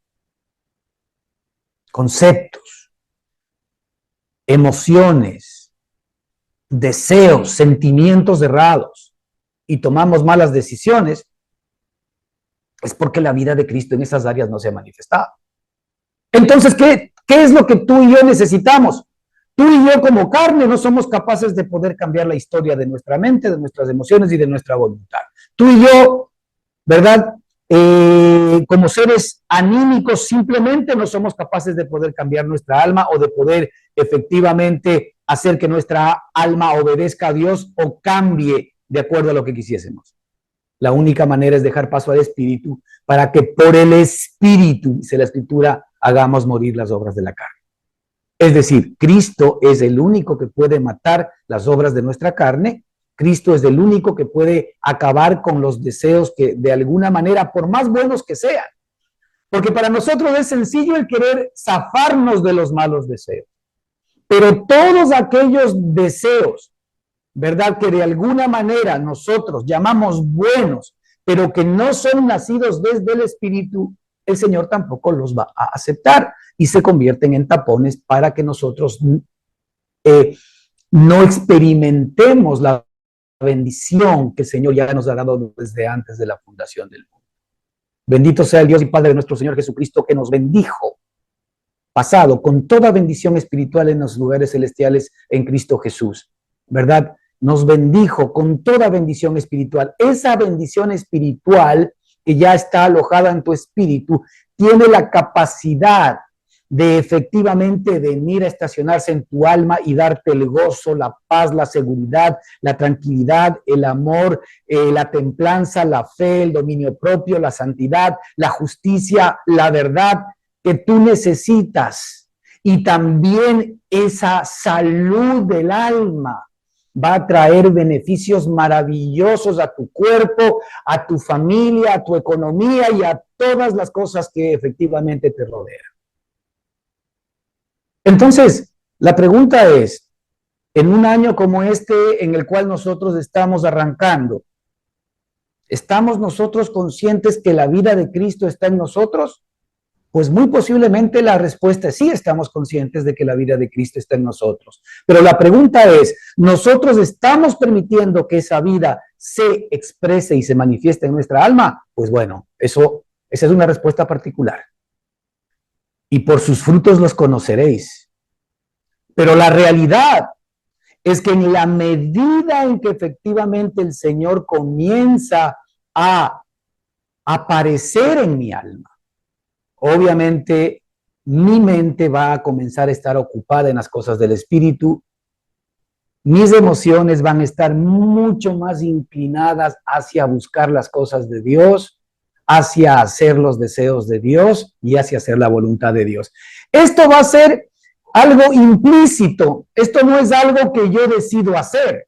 conceptos, emociones, deseos, sentimientos errados y tomamos malas decisiones, es porque la vida de Cristo en esas áreas no se ha manifestado. Entonces, ¿qué es lo que tú y yo necesitamos? Tú y yo como carne no somos capaces de poder cambiar la historia de nuestra mente, de nuestras emociones y de nuestra voluntad. Tú y yo, ¿verdad? Como seres anímicos simplemente no somos capaces de poder cambiar nuestra alma o de poder efectivamente hacer que nuestra alma obedezca a Dios o cambie de acuerdo a lo que quisiésemos. La única manera es dejar paso al Espíritu para que por el Espíritu, dice la Escritura, hagamos morir las obras de la carne. Es decir, Cristo es el único que puede matar las obras de nuestra carne. Cristo es el único que puede acabar con los deseos que de alguna manera, por más buenos que sean, porque para nosotros es sencillo el querer zafarnos de los malos deseos, pero todos aquellos deseos, ¿verdad?, que de alguna manera nosotros llamamos buenos, pero que no son nacidos desde el Espíritu, el Señor tampoco los va a aceptar y se convierten en tapones para que nosotros no experimentemos la bendición que el Señor ya nos ha dado desde antes de la fundación del mundo. Bendito sea el Dios y Padre de nuestro Señor Jesucristo, que nos bendijo pasado con toda bendición espiritual en los lugares celestiales en Cristo Jesús, ¿verdad? Nos bendijo con toda bendición espiritual. Esa bendición espiritual que ya está alojada en tu espíritu tiene la capacidad de efectivamente venir a estacionarse en tu alma y darte el gozo, la paz, la seguridad, la tranquilidad, el amor, la templanza, la fe, el dominio propio, la santidad, la justicia, la verdad que tú necesitas. Y también esa salud del alma va a traer beneficios maravillosos a tu cuerpo, a tu familia, a tu economía y a todas las cosas que efectivamente te rodean. Entonces, la pregunta es, en un año como este en el cual nosotros estamos arrancando, ¿estamos nosotros conscientes que la vida de Cristo está en nosotros? Pues muy posiblemente la respuesta es sí, estamos conscientes de que la vida de Cristo está en nosotros. Pero la pregunta es, ¿nosotros estamos permitiendo que esa vida se exprese y se manifieste en nuestra alma? Pues bueno, esa es una respuesta particular. Y por sus frutos los conoceréis. Pero la realidad es que en la medida en que efectivamente el Señor comienza a aparecer en mi alma, obviamente mi mente va a comenzar a estar ocupada en las cosas del Espíritu, mis emociones van a estar mucho más inclinadas hacia buscar las cosas de Dios, hacia hacer los deseos de Dios y hacia hacer la voluntad de Dios. Esto va a ser algo implícito, esto no es algo que yo decido hacer,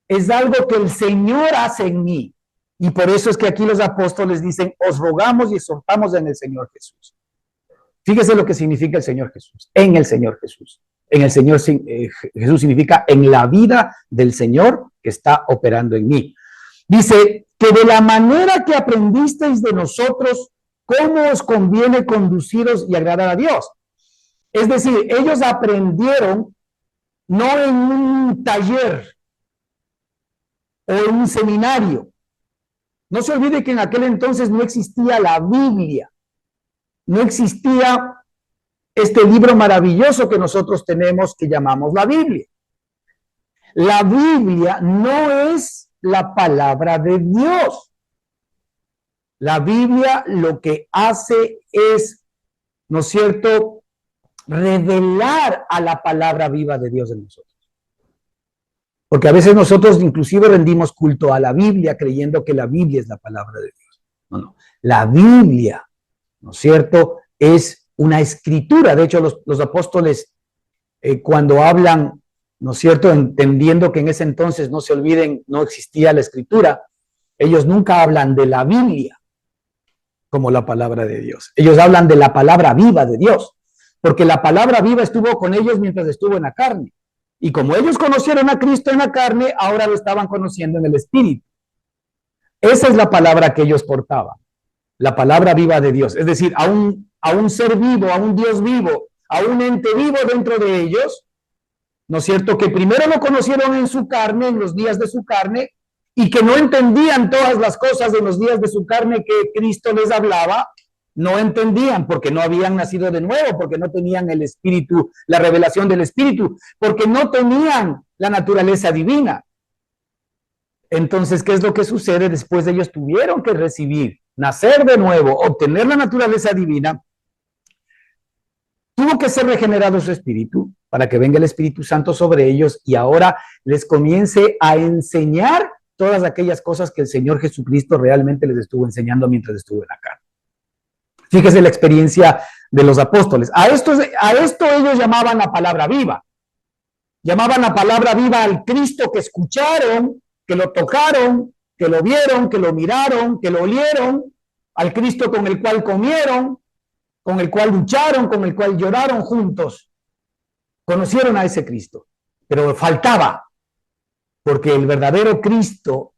es algo que el Señor hace en mí. Y por eso es que aquí los apóstoles dicen, os rogamos y exhortamos en el Señor Jesús. Fíjese lo que significa el Señor Jesús, en el Señor Jesús. En el Señor Jesús significa en la vida del Señor que está operando en mí. Dice que de la manera que aprendisteis de nosotros, cómo os conviene conduciros y agradar a Dios. Es decir, ellos aprendieron no en un taller o en un seminario. No se olvide que en aquel entonces no existía la Biblia. No existía este libro maravilloso que nosotros tenemos que llamamos la Biblia. La Biblia no es la palabra de Dios. La Biblia lo que hace es, ¿no es cierto?, revelar a la palabra viva de Dios en nosotros. Porque a veces nosotros inclusive rendimos culto a la Biblia creyendo que la Biblia es la palabra de Dios. No, no. La Biblia, ¿no es cierto?, es una escritura. De hecho, los apóstoles, cuando hablan, ¿no es cierto?, entendiendo que en ese entonces, no se olviden, no existía la escritura, ellos nunca hablan de la Biblia como la palabra de Dios. Ellos hablan de la palabra viva de Dios, porque la palabra viva estuvo con ellos mientras estuvo en la carne. Y como ellos conocieron a Cristo en la carne, ahora lo estaban conociendo en el Espíritu. Esa es la palabra que ellos portaban, la palabra viva de Dios. Es decir, a un ser vivo, a un Dios vivo, a un ente vivo dentro de ellos, ¿no es cierto?, que primero lo conocieron en su carne, en los días de su carne, y que no entendían todas las cosas en los días de su carne que Cristo les hablaba. No entendían porque no habían nacido de nuevo, porque no tenían el Espíritu, la revelación del Espíritu, porque no tenían la naturaleza divina. Entonces, ¿qué es lo que sucede? Después de ellos tuvieron que recibir, nacer de nuevo, obtener la naturaleza divina. Tuvo que ser regenerado su espíritu para que venga el Espíritu Santo sobre ellos y ahora les comience a enseñar todas aquellas cosas que el Señor Jesucristo realmente les estuvo enseñando mientras estuvo en la carne. Fíjese la experiencia de los apóstoles. A esto ellos llamaban la palabra viva. Llamaban la palabra viva al Cristo que escucharon, que lo tocaron, que lo vieron, que lo miraron, que lo olieron, al Cristo con el cual comieron, con el cual lucharon, con el cual lloraron juntos. Conocieron a ese Cristo, pero faltaba, porque el verdadero Cristo,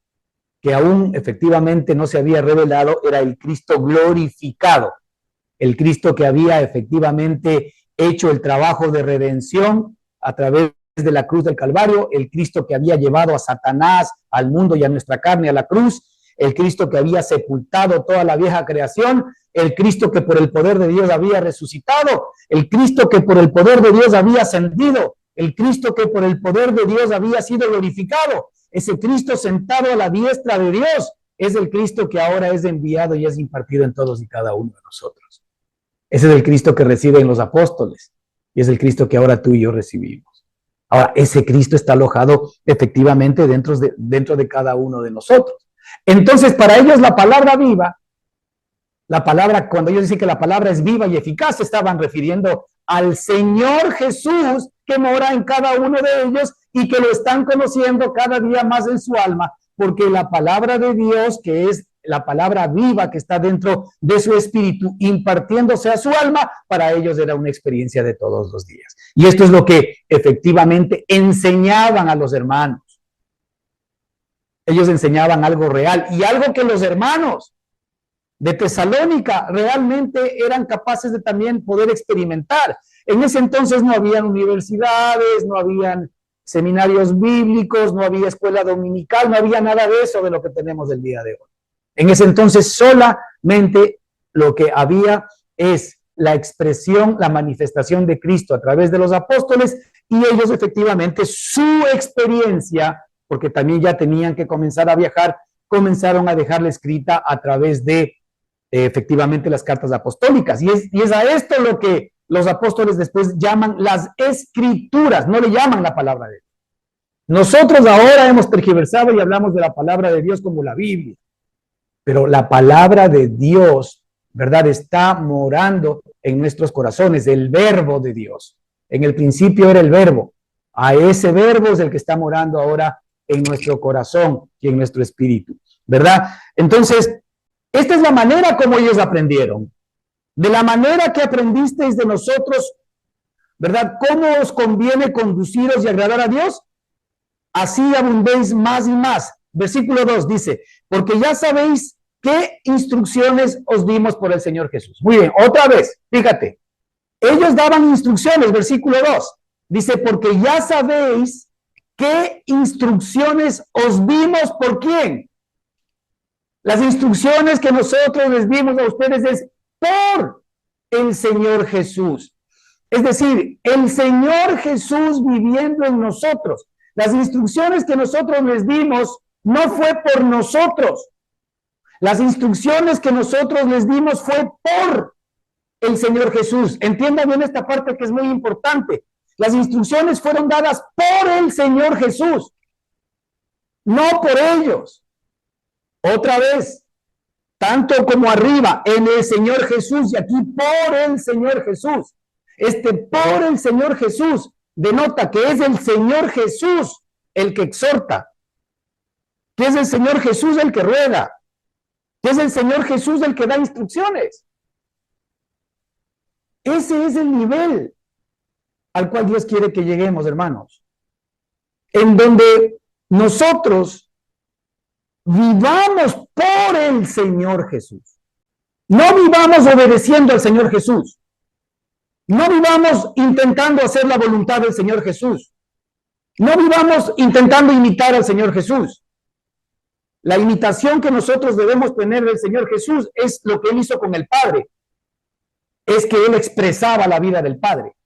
que aún efectivamente no se había revelado, era el Cristo glorificado, el Cristo que había efectivamente hecho el trabajo de redención a través de la cruz del Calvario, el Cristo que había llevado a Satanás, al mundo y a nuestra carne a la cruz, el Cristo que había sepultado toda la vieja creación, el Cristo que por el poder de Dios había resucitado, el Cristo que por el poder de Dios había ascendido, el Cristo que por el poder de Dios había sido glorificado. Ese Cristo sentado a la diestra de Dios es el Cristo que ahora es enviado y es impartido en todos y cada uno de nosotros. Ese es el Cristo que reciben los apóstoles y es el Cristo que ahora tú y yo recibimos. Ahora, ese Cristo está alojado efectivamente dentro de cada uno de nosotros. Entonces, para ellos la palabra viva, la palabra, cuando ellos dicen que la palabra es viva y eficaz, se estaban refiriendo al Señor Jesús que mora en cada uno de ellos y que lo están conociendo cada día más en su alma, porque la palabra de Dios, que es la palabra viva que está dentro de su espíritu, impartiéndose a su alma, para ellos era una experiencia de todos los días. Y esto es lo que efectivamente enseñaban a los hermanos. Ellos enseñaban algo real y algo que los hermanos de Tesalónica realmente eran capaces de también poder experimentar. En ese entonces no habían universidades, no habían seminarios bíblicos, no había escuela dominical, no había nada de eso de lo que tenemos el día de hoy. En ese entonces solamente lo que había es la expresión, la manifestación de Cristo a través de los apóstoles y ellos efectivamente su experiencia, porque también ya tenían que comenzar a viajar, comenzaron a dejarla escrita a través de efectivamente las cartas apostólicas. Y es a esto lo que los apóstoles después llaman las escrituras, no le llaman la palabra de Dios. Nosotros ahora hemos tergiversado y hablamos de la palabra de Dios como la Biblia, pero la palabra de Dios, ¿verdad?, está morando en nuestros corazones, el verbo de Dios. En el principio era el verbo, a ese verbo es el que está morando ahora en nuestro corazón y en nuestro espíritu, ¿verdad? Entonces, esta es la manera como ellos aprendieron. De la manera que aprendisteis de nosotros, ¿verdad? ¿Cómo os conviene conduciros y agradar a Dios? Así abundéis más y más. Versículo 2 dice, porque ya sabéis qué instrucciones os dimos por el Señor Jesús. Muy bien, otra vez, fíjate. Ellos daban instrucciones, versículo 2. Dice, porque ya sabéis qué instrucciones os dimos por quién. Las instrucciones que nosotros les dimos a ustedes es por el Señor Jesús. Es decir, el Señor Jesús viviendo en nosotros. Las instrucciones que nosotros les dimos no fue por nosotros. Las instrucciones que nosotros les dimos fue por el Señor Jesús. Entiendan bien esta parte que es muy importante. Las instrucciones fueron dadas por el Señor Jesús, no por ellos. Otra vez, tanto como arriba, en el Señor Jesús, y aquí por el Señor Jesús. Por el Señor Jesús denota que es el Señor Jesús el que exhorta, que es el Señor Jesús el que ruega, que es el Señor Jesús el que da instrucciones. Ese es el nivel al cual Dios quiere que lleguemos, hermanos, en donde nosotros vivamos por el Señor Jesús. No vivamos obedeciendo al Señor Jesús. No vivamos intentando hacer la voluntad del Señor Jesús. No vivamos intentando imitar al Señor Jesús. La imitación que nosotros debemos tener del Señor Jesús es lo que Él hizo con el Padre. Es que Él expresaba la vida del Padre.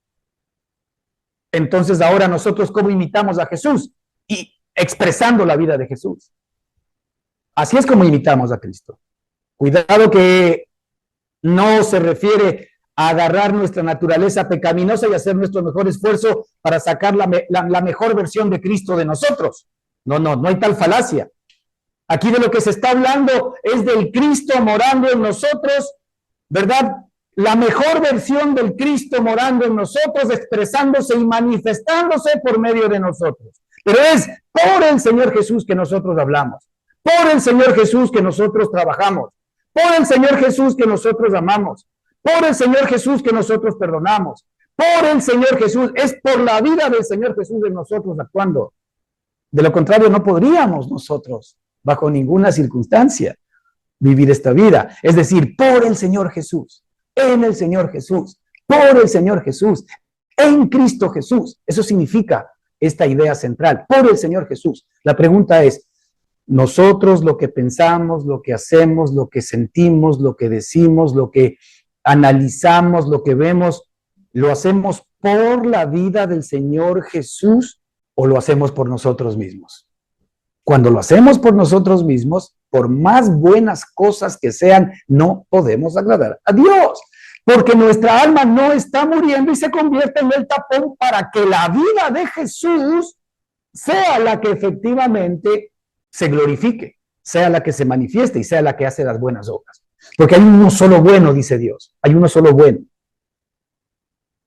Entonces ahora nosotros, ¿cómo imitamos a Jesús? Y expresando la vida de Jesús. Así es como imitamos a Cristo. Cuidado que no se refiere a agarrar nuestra naturaleza pecaminosa y hacer nuestro mejor esfuerzo para sacar la mejor versión de Cristo de nosotros. No hay tal falacia. Aquí de lo que se está hablando es del Cristo morando en nosotros, ¿verdad? La mejor versión del Cristo morando en nosotros, expresándose y manifestándose por medio de nosotros. Pero es por el Señor Jesús que nosotros hablamos, por el Señor Jesús que nosotros trabajamos, por el Señor Jesús que nosotros amamos, por el Señor Jesús que nosotros perdonamos, por el Señor Jesús, es por la vida del Señor Jesús en nosotros actuando. De lo contrario, no podríamos nosotros, bajo ninguna circunstancia, vivir esta vida. Es decir, por el Señor Jesús, en el Señor Jesús, por el Señor Jesús, en Cristo Jesús. Eso significa esta idea central, por el Señor Jesús. La pregunta es, nosotros lo que pensamos, lo que hacemos, lo que sentimos, lo que decimos, lo que analizamos, lo que vemos, ¿lo hacemos por la vida del Señor Jesús o lo hacemos por nosotros mismos? Cuando lo hacemos por nosotros mismos, por más buenas cosas que sean, no podemos agradar a Dios, porque nuestra alma no está muriendo y se convierte en el tapón para que la vida de Jesús sea la que efectivamente se glorifique, sea la que se manifieste y sea la que hace las buenas obras. Porque hay uno solo bueno, dice Dios, hay uno solo bueno.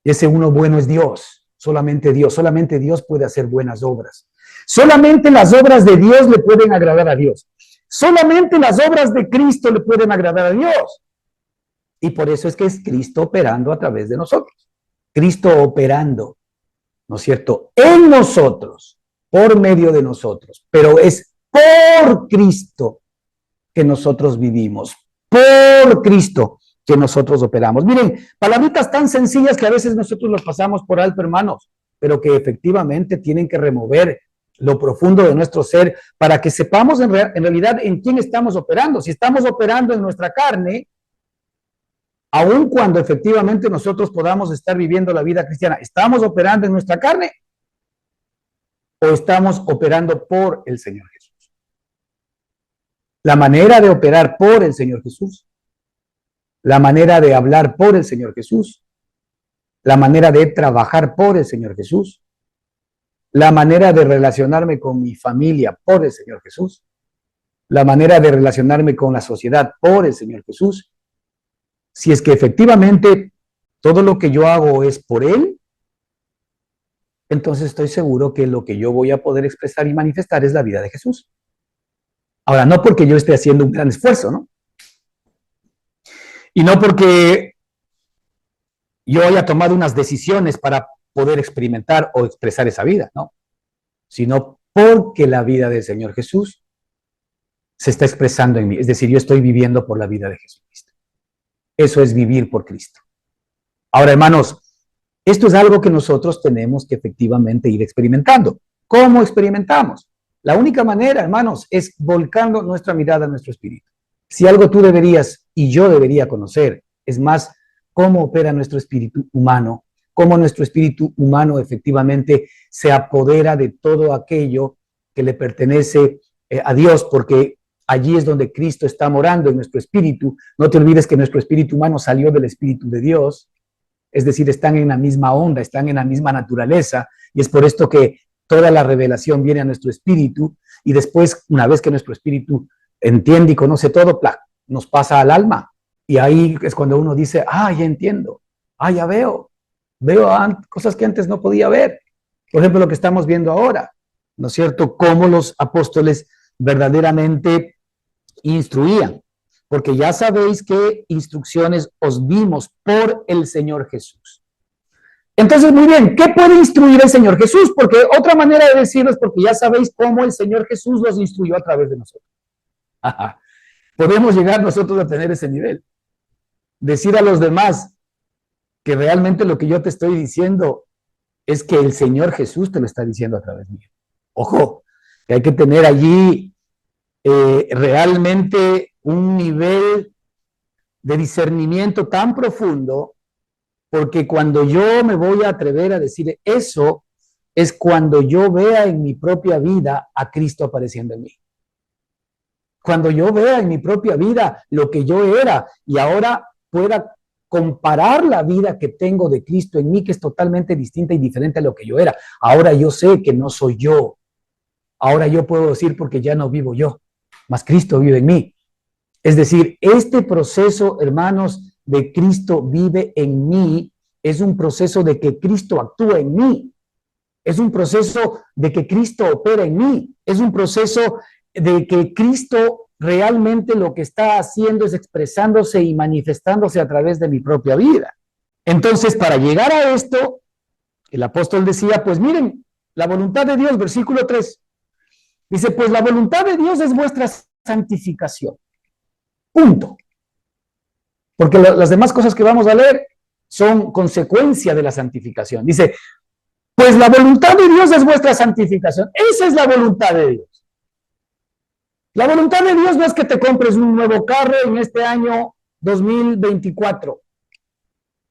Ese uno bueno es Dios, solamente Dios puede hacer buenas obras. Solamente las obras de Dios le pueden agradar a Dios. Solamente las obras de Cristo le pueden agradar a Dios. Y por eso es que es Cristo operando a través de nosotros. Cristo operando, ¿no es cierto?, en nosotros, por medio de nosotros. Pero es por Cristo que nosotros vivimos. Por Cristo que nosotros operamos. Miren, palabritas tan sencillas que a veces nosotros los pasamos por alto, hermanos, pero que efectivamente tienen que remover lo profundo de nuestro ser para que sepamos en realidad en quién estamos operando. Si estamos operando en nuestra carne, aun cuando efectivamente nosotros podamos estar viviendo la vida cristiana, ¿estamos operando en nuestra carne o estamos operando por el Señor Jesús? La manera de operar por el Señor Jesús, la manera de hablar por el Señor Jesús, la manera de trabajar por el Señor Jesús, la manera de relacionarme con mi familia por el Señor Jesús, la manera de relacionarme con la sociedad por el Señor Jesús. Si es que efectivamente todo lo que yo hago es por Él, entonces estoy seguro que lo que yo voy a poder expresar y manifestar es la vida de Jesús. Ahora, no porque yo esté haciendo un gran esfuerzo, ¿no? Y no porque yo haya tomado unas decisiones para poder experimentar o expresar esa vida, ¿no? Sino porque la vida del Señor Jesús se está expresando en mí. Es decir, yo estoy viviendo por la vida de Jesucristo. Eso es vivir por Cristo. Ahora, hermanos, esto es algo que nosotros tenemos que efectivamente ir experimentando. ¿Cómo experimentamos? La única manera, hermanos, es volcando nuestra mirada a nuestro espíritu. Si algo tú deberías y yo debería conocer, es más, cómo opera nuestro espíritu humano, cómo nuestro espíritu humano efectivamente se apodera de todo aquello que le pertenece a Dios, porque allí es donde Cristo está morando en nuestro espíritu. No te olvides que nuestro espíritu humano salió del espíritu de Dios, es decir, están en la misma onda, están en la misma naturaleza, y es por esto que toda la revelación viene a nuestro espíritu, y después, una vez que nuestro espíritu entiende y conoce todo, nos pasa al alma, y ahí es cuando uno dice, ya entiendo, ya veo cosas que antes no podía ver. Por ejemplo, lo que estamos viendo ahora, ¿no es cierto? Cómo los apóstoles verdaderamente instruían, porque ya sabéis qué instrucciones os dimos por el Señor Jesús. Entonces, muy bien, ¿qué puede instruir el Señor Jesús? Porque otra manera de decirlo es porque ya sabéis cómo el Señor Jesús los instruyó a través de nosotros. Podemos llegar nosotros a tener ese nivel. Decir a los demás que realmente lo que yo te estoy diciendo es que el Señor Jesús te lo está diciendo a través mío. Ojo, que hay que tener allí realmente un nivel de discernimiento tan profundo, porque cuando yo me voy a atrever a decir eso, es cuando yo vea en mi propia vida a Cristo apareciendo en mí. Cuando yo vea en mi propia vida lo que yo era y ahora pueda comparar la vida que tengo de Cristo en mí, que es totalmente distinta y diferente a lo que yo era. Ahora yo sé que no soy yo. Ahora yo puedo decir porque ya no vivo yo, mas Cristo vive en mí. Es decir, este proceso, hermanos, de Cristo vive en mí, es un proceso de que Cristo actúa en mí. Es un proceso de que Cristo opera en mí. Es un proceso de que Cristo realmente lo que está haciendo es expresándose y manifestándose a través de mi propia vida. Entonces, para llegar a esto, el apóstol decía, pues miren, la voluntad de Dios, versículo 3, dice, pues la voluntad de Dios es vuestra santificación. Punto. Porque las demás cosas que vamos a leer son consecuencia de la santificación. Dice, pues la voluntad de Dios es vuestra santificación. Esa es la voluntad de Dios. La voluntad de Dios no es que te compres un nuevo carro en este año 2024.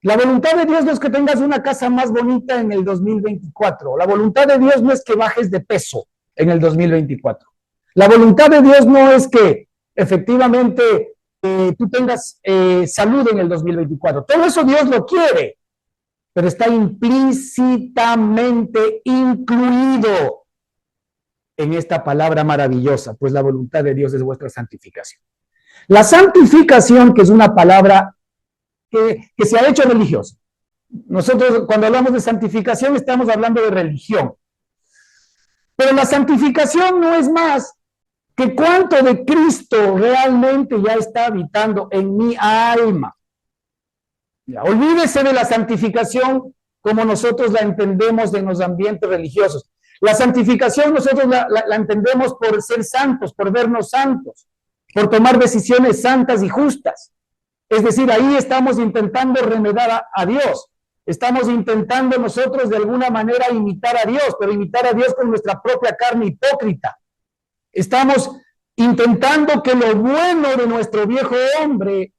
La voluntad de Dios no es que tengas una casa más bonita en el 2024. La voluntad de Dios no es que bajes de peso en el 2024. La voluntad de Dios no es que efectivamente tú tengas salud en el 2024. Todo eso Dios lo quiere, pero está implícitamente incluido en esta palabra maravillosa, pues la voluntad de Dios es vuestra santificación. La santificación, que es una palabra que se ha hecho religiosa. Nosotros cuando hablamos de santificación estamos hablando de religión. Pero la santificación no es más que cuánto de Cristo realmente ya está habitando en mi alma. Ya, olvídese de la santificación como nosotros la entendemos en los ambientes religiosos. La santificación nosotros la entendemos por ser santos, por vernos santos, por tomar decisiones santas y justas. Es decir, ahí estamos intentando remediar a Dios. Estamos intentando nosotros de alguna manera imitar a Dios, pero imitar a Dios con nuestra propia carne hipócrita. Estamos intentando que lo bueno de nuestro viejo hombre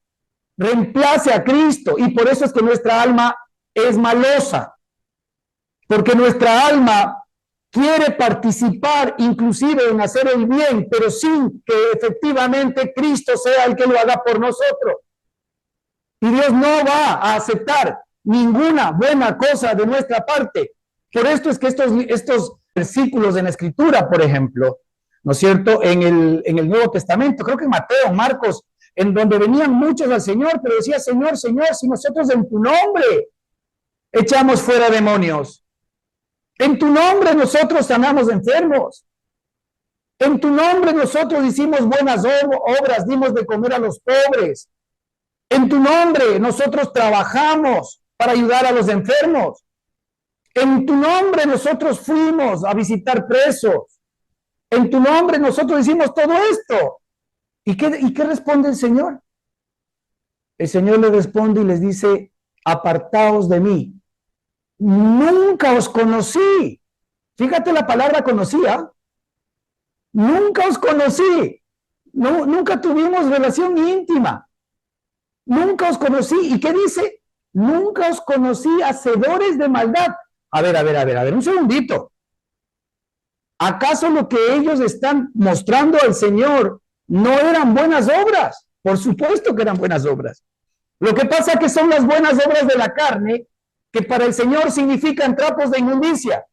reemplace a Cristo, y por eso es que nuestra alma es malosa, porque nuestra alma quiere participar inclusive en hacer el bien, pero sin que efectivamente Cristo sea el que lo haga por nosotros. Y Dios no va a aceptar ninguna buena cosa de nuestra parte. Por esto es que estos versículos en la Escritura, por ejemplo, ¿no es cierto? En el Nuevo Testamento, creo que en Mateo, Marcos, en donde venían muchos al Señor, pero decía, Señor, Señor, si nosotros en tu nombre echamos fuera demonios, en tu nombre nosotros sanamos enfermos, en tu nombre nosotros hicimos buenas obras, dimos de comer a los pobres, en tu nombre nosotros trabajamos para ayudar a los enfermos, en tu nombre nosotros fuimos a visitar presos, en tu nombre nosotros hicimos todo esto. ¿Y qué responde el Señor? El Señor le responde y les dice, apartaos de mí, nunca os conocí. Fíjate la palabra conocía. Nunca os conocí. No, nunca tuvimos relación íntima. Nunca os conocí. ¿Y qué dice? Nunca os conocí, hacedores de maldad. A ver, un segundito. ¿Acaso lo que ellos están mostrando al Señor no eran buenas obras. Por supuesto que eran buenas obras. Lo que pasa es que son las buenas obras de la carne que para el Señor significan trapos de inmundicia.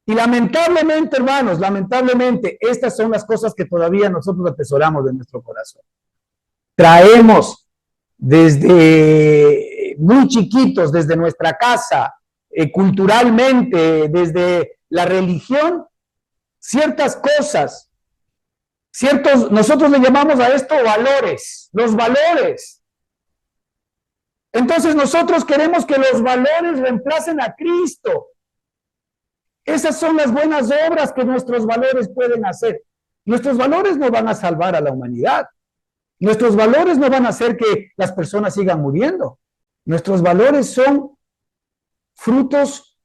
Y lamentablemente, hermanos, lamentablemente, estas son las cosas que todavía nosotros atesoramos de nuestro corazón. Traemos desde muy chiquitos, desde nuestra casa, culturalmente, desde la religión, ciertas cosas, nosotros le llamamos a esto valores, los valores. Entonces nosotros queremos que los valores reemplacen a Cristo. Esas son las buenas obras que nuestros valores pueden hacer. Nuestros valores no van a salvar a la humanidad. Nuestros valores no van a hacer que las personas sigan muriendo. Nuestros valores son frutos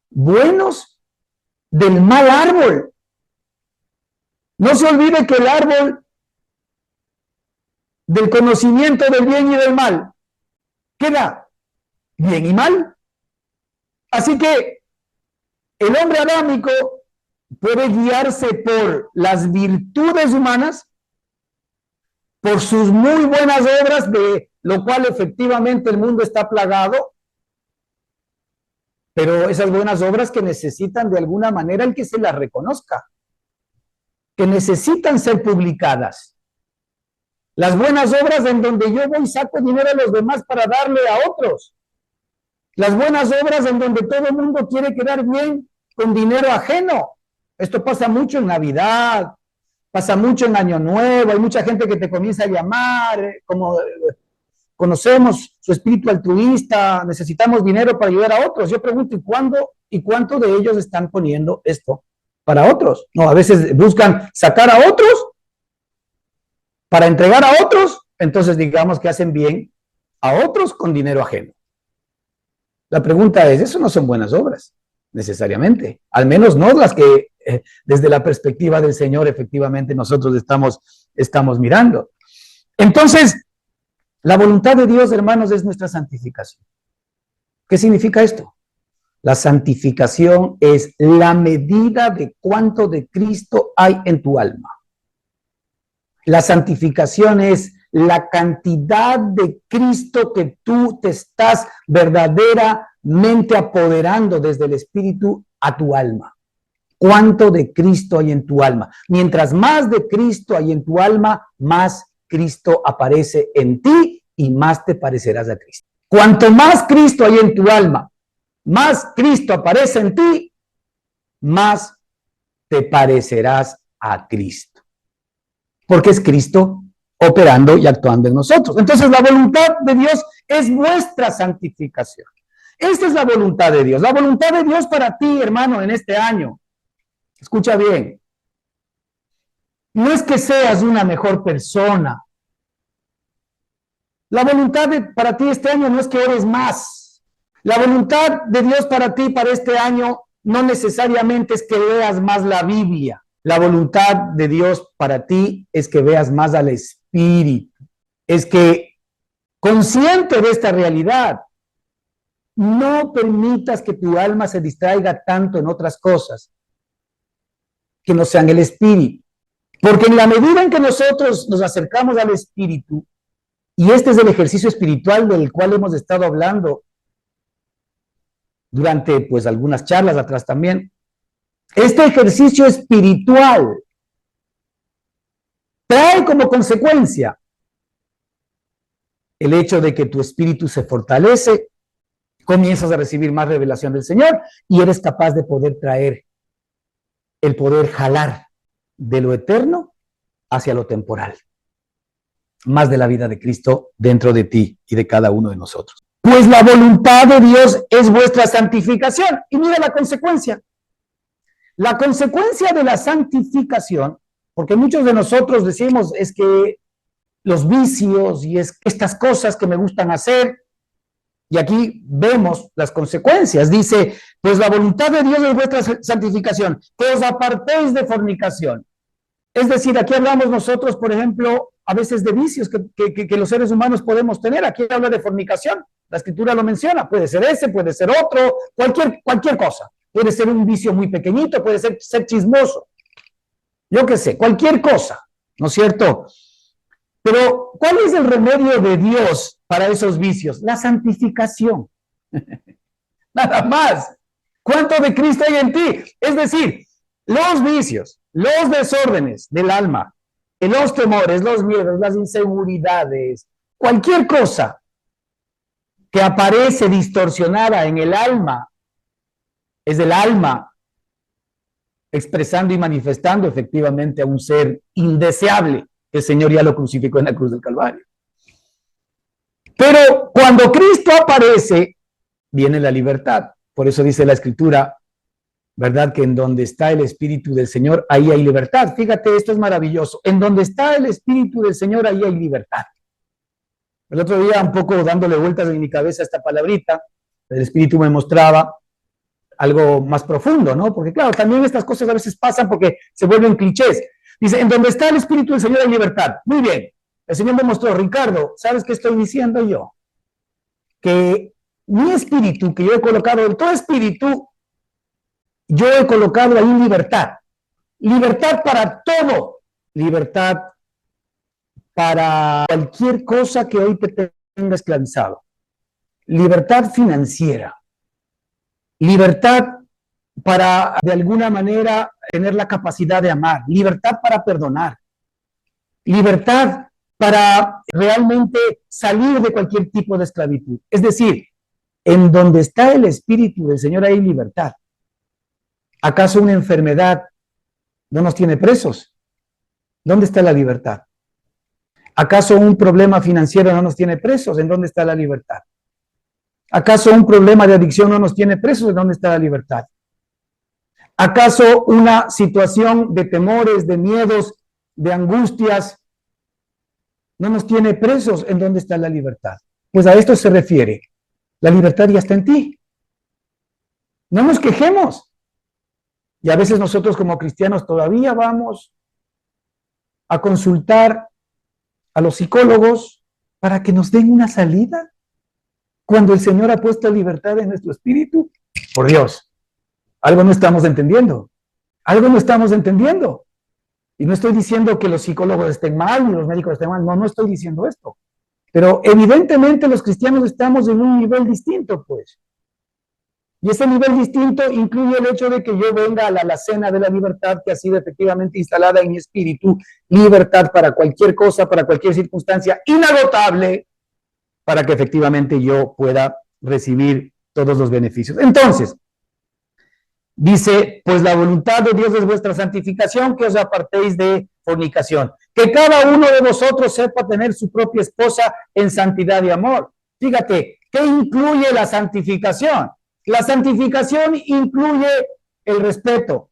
buenos del mal árbol. No se olvide que el árbol del conocimiento del bien y del mal queda bien y mal. Así que el hombre adámico puede guiarse por las virtudes humanas, por sus muy buenas obras, de lo cual efectivamente el mundo está plagado, pero esas buenas obras que necesitan de alguna manera el que se las reconozca, que necesitan ser publicadas. Las buenas obras en donde yo voy y saco dinero a los demás para darle a otros. Las buenas obras en donde todo el mundo quiere quedar bien con dinero ajeno. Esto pasa mucho en Navidad, pasa mucho en Año Nuevo, hay mucha gente que te comienza a llamar, como conocemos su espíritu altruista, necesitamos dinero para ayudar a otros. Yo pregunto, ¿y cuándo y cuánto de ellos están poniendo esto para otros? No, a veces buscan sacar a otros para entregar a otros, entonces digamos que hacen bien a otros con dinero ajeno. La pregunta es, ¿eso no son buenas obras? Necesariamente, al menos no las que desde la perspectiva del Señor efectivamente nosotros estamos mirando. Entonces, la voluntad de Dios, hermanos, es nuestra santificación. ¿Qué significa esto? La santificación es la medida de cuánto de Cristo hay en tu alma. La santificación es la cantidad de Cristo que tú te estás verdaderamente apoderando desde el Espíritu a tu alma. ¿Cuánto de Cristo hay en tu alma? Mientras más de Cristo hay en tu alma, más Cristo aparece en ti y más te parecerás a Cristo. Cuanto más Cristo hay en tu alma, más Cristo aparece en ti, más te parecerás a Cristo. Porque es Cristo operando y actuando en nosotros. Entonces la voluntad de Dios es vuestra santificación. Esta es la voluntad de Dios. La voluntad de Dios para ti, hermano, en este año. Escucha bien. No es que seas una mejor persona. La voluntad para ti este año no es que ores más. La voluntad de Dios para ti para este año no necesariamente es que leas más la Biblia. La voluntad de Dios para ti es que veas más al Espíritu. Es que, consciente de esta realidad, no permitas que tu alma se distraiga tanto en otras cosas que no sean el Espíritu. Porque en la medida en que nosotros nos acercamos al Espíritu, y este es el ejercicio espiritual del cual hemos estado hablando durante pues algunas charlas atrás también, este ejercicio espiritual trae como consecuencia el hecho de que tu espíritu se fortalece, comienzas a recibir más revelación del Señor y eres capaz de poder traer, el poder jalar de lo eterno hacia lo temporal. Más de la vida de Cristo dentro de ti y de cada uno de nosotros. Pues la voluntad de Dios es vuestra santificación. Y mira la consecuencia. La consecuencia de la santificación, porque muchos de nosotros decimos es que los vicios y es estas cosas que me gustan hacer, y aquí vemos las consecuencias. Dice, pues la voluntad de Dios es vuestra santificación, que os apartéis de fornicación. Es decir, aquí hablamos nosotros, por ejemplo, a veces de vicios que los seres humanos podemos tener. Aquí habla de fornicación, la Escritura lo menciona, puede ser ese, puede ser otro, cualquier cosa. Puede ser un vicio muy pequeñito, puede ser chismoso. Yo qué sé, cualquier cosa. ¿no es cierto? Pero, ¿cuál es el remedio de Dios para esos vicios? La santificación. Nada más. ¿Cuánto de Cristo hay en ti? Es decir, los vicios, los desórdenes del alma, los temores, los miedos, las inseguridades, cualquier cosa que aparece distorsionada en el alma, es el alma expresando y manifestando efectivamente a un ser indeseable. El Señor ya lo crucificó en la cruz del Calvario. Pero cuando Cristo aparece, viene la libertad. Por eso dice la Escritura, ¿verdad? Que en donde está el Espíritu del Señor, ahí hay libertad. Fíjate, esto es maravilloso. En donde está el Espíritu del Señor, ahí hay libertad. El otro día, un poco dándole vueltas en mi cabeza a esta palabrita, el Espíritu me mostraba algo más profundo, ¿no? Porque claro, también estas cosas a veces pasan porque se vuelven clichés. Dice, en donde está el Espíritu del Señor hay libertad. Muy bien. El Señor me mostró, Ricardo, ¿sabes qué estoy diciendo yo? Que mi espíritu, que yo he colocado, en todo espíritu, yo he colocado ahí libertad. Libertad para todo. Libertad para cualquier cosa que hoy te tenga esclavizado. Libertad financiera. Libertad para, de alguna manera, tener la capacidad de amar. Libertad para perdonar. Libertad para realmente salir de cualquier tipo de esclavitud. Es decir, en donde está el Espíritu del Señor hay libertad. ¿Acaso una enfermedad no nos tiene presos? ¿Dónde está la libertad? ¿Acaso un problema financiero no nos tiene presos? ¿En dónde está la libertad? ¿Acaso un problema de adicción no nos tiene presos? ¿En dónde está la libertad? ¿Acaso una situación de temores, de miedos, de angustias no nos tiene presos? ¿En dónde está la libertad? Pues a esto se refiere. La libertad ya está en ti. No nos quejemos. Y a veces nosotros como cristianos todavía vamos a consultar a los psicólogos para que nos den una salida cuando el Señor ha puesto libertad en nuestro espíritu. Por Dios, algo no estamos entendiendo. Algo no estamos entendiendo. Y no estoy diciendo que los psicólogos estén mal ni los médicos estén mal. No, no estoy diciendo esto. Pero evidentemente los cristianos estamos en un nivel distinto, pues. Y ese nivel distinto incluye el hecho de que yo venga a la alacena de la libertad que ha sido efectivamente instalada en mi espíritu, libertad para cualquier cosa, para cualquier circunstancia, inagotable, para que efectivamente yo pueda recibir todos los beneficios. Entonces, dice, pues la voluntad de Dios es vuestra santificación, que os apartéis de fornicación. Que cada uno de vosotros sepa tener su propia esposa en santidad y amor. Fíjate, ¿qué incluye la santificación? La santificación incluye el respeto,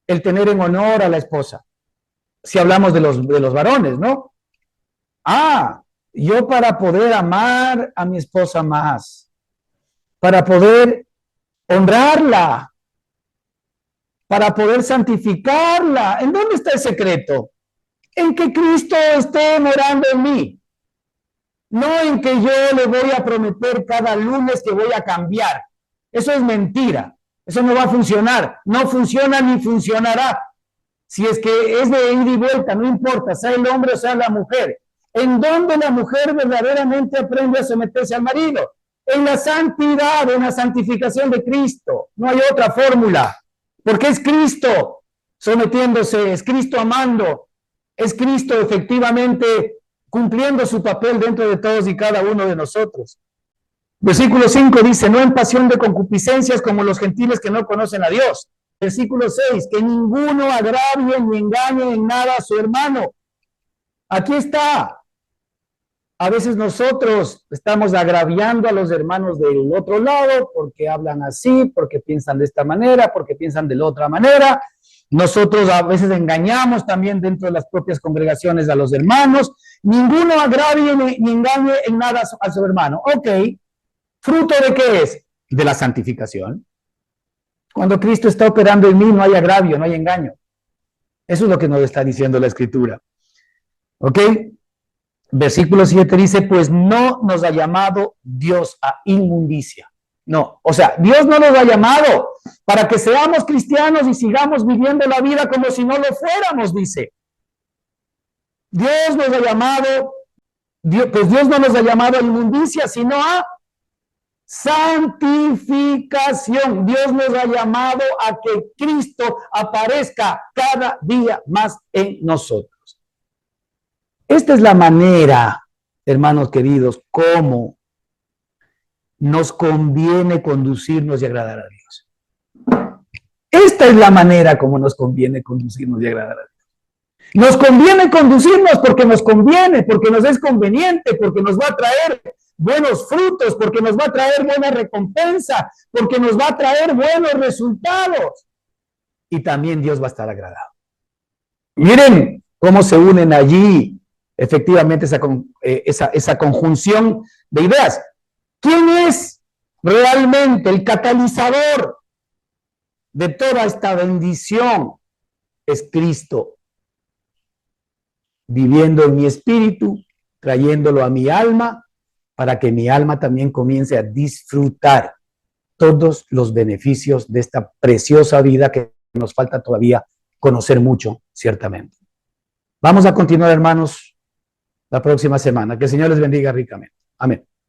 el tener en honor a la esposa. Si hablamos de los varones, ¿no? Yo para poder amar a mi esposa más, para poder honrarla, para poder santificarla. ¿En dónde está el secreto? En que Cristo esté morando en mí. No en que yo le voy a prometer cada lunes que voy a cambiar. Eso es mentira. Eso no va a funcionar. No funciona ni funcionará. Si es que es de ida y vuelta, no importa, sea el hombre o sea la mujer. ¿En dónde la mujer verdaderamente aprende a someterse al marido? En la santidad, en la santificación de Cristo. No hay otra fórmula. Porque es Cristo sometiéndose, es Cristo amando, es Cristo efectivamente cumpliendo su papel dentro de todos y cada uno de nosotros. Versículo 5 dice, no en pasión de concupiscencias como los gentiles que no conocen a Dios. Versículo 6, que ninguno agravie ni engañe en nada a su hermano. Aquí está. A veces nosotros estamos agraviando a los hermanos del otro lado porque hablan así, porque piensan de esta manera, porque piensan de la otra manera. Nosotros a veces engañamos también dentro de las propias congregaciones a los hermanos. Ninguno agravie ni engañe en nada a su hermano. Ok. ¿Fruto de qué es? De la santificación. Cuando Cristo está operando en mí no hay agravio, no hay engaño. Eso es lo que nos está diciendo la Escritura. ¿Ok? Versículo 7 dice, pues no nos ha llamado Dios a inmundicia. No, o sea, Dios no nos ha llamado para que seamos cristianos y sigamos viviendo la vida como si no lo fuéramos, dice. Dios nos ha llamado, pues Dios no nos ha llamado a inmundicia, sino a santificación. Dios nos ha llamado a que Cristo aparezca cada día más en nosotros. Esta es la manera, hermanos queridos, cómo nos conviene conducirnos y agradar a Dios. Esta es la manera como nos conviene conducirnos y agradar a Dios. Nos conviene conducirnos porque nos conviene, porque nos es conveniente, porque nos va a traer buenos frutos, porque nos va a traer buena recompensa, porque nos va a traer buenos resultados. Y también Dios va a estar agradado. Miren cómo se unen allí efectivamente esa conjunción de ideas. ¿Quién es realmente el catalizador de toda esta bendición? Es Cristo, viviendo en mi espíritu, trayéndolo a mi alma, para que mi alma también comience a disfrutar todos los beneficios de esta preciosa vida que nos falta todavía conocer mucho, ciertamente. Vamos a continuar, hermanos, la próxima semana. Que el Señor les bendiga ricamente. Amén.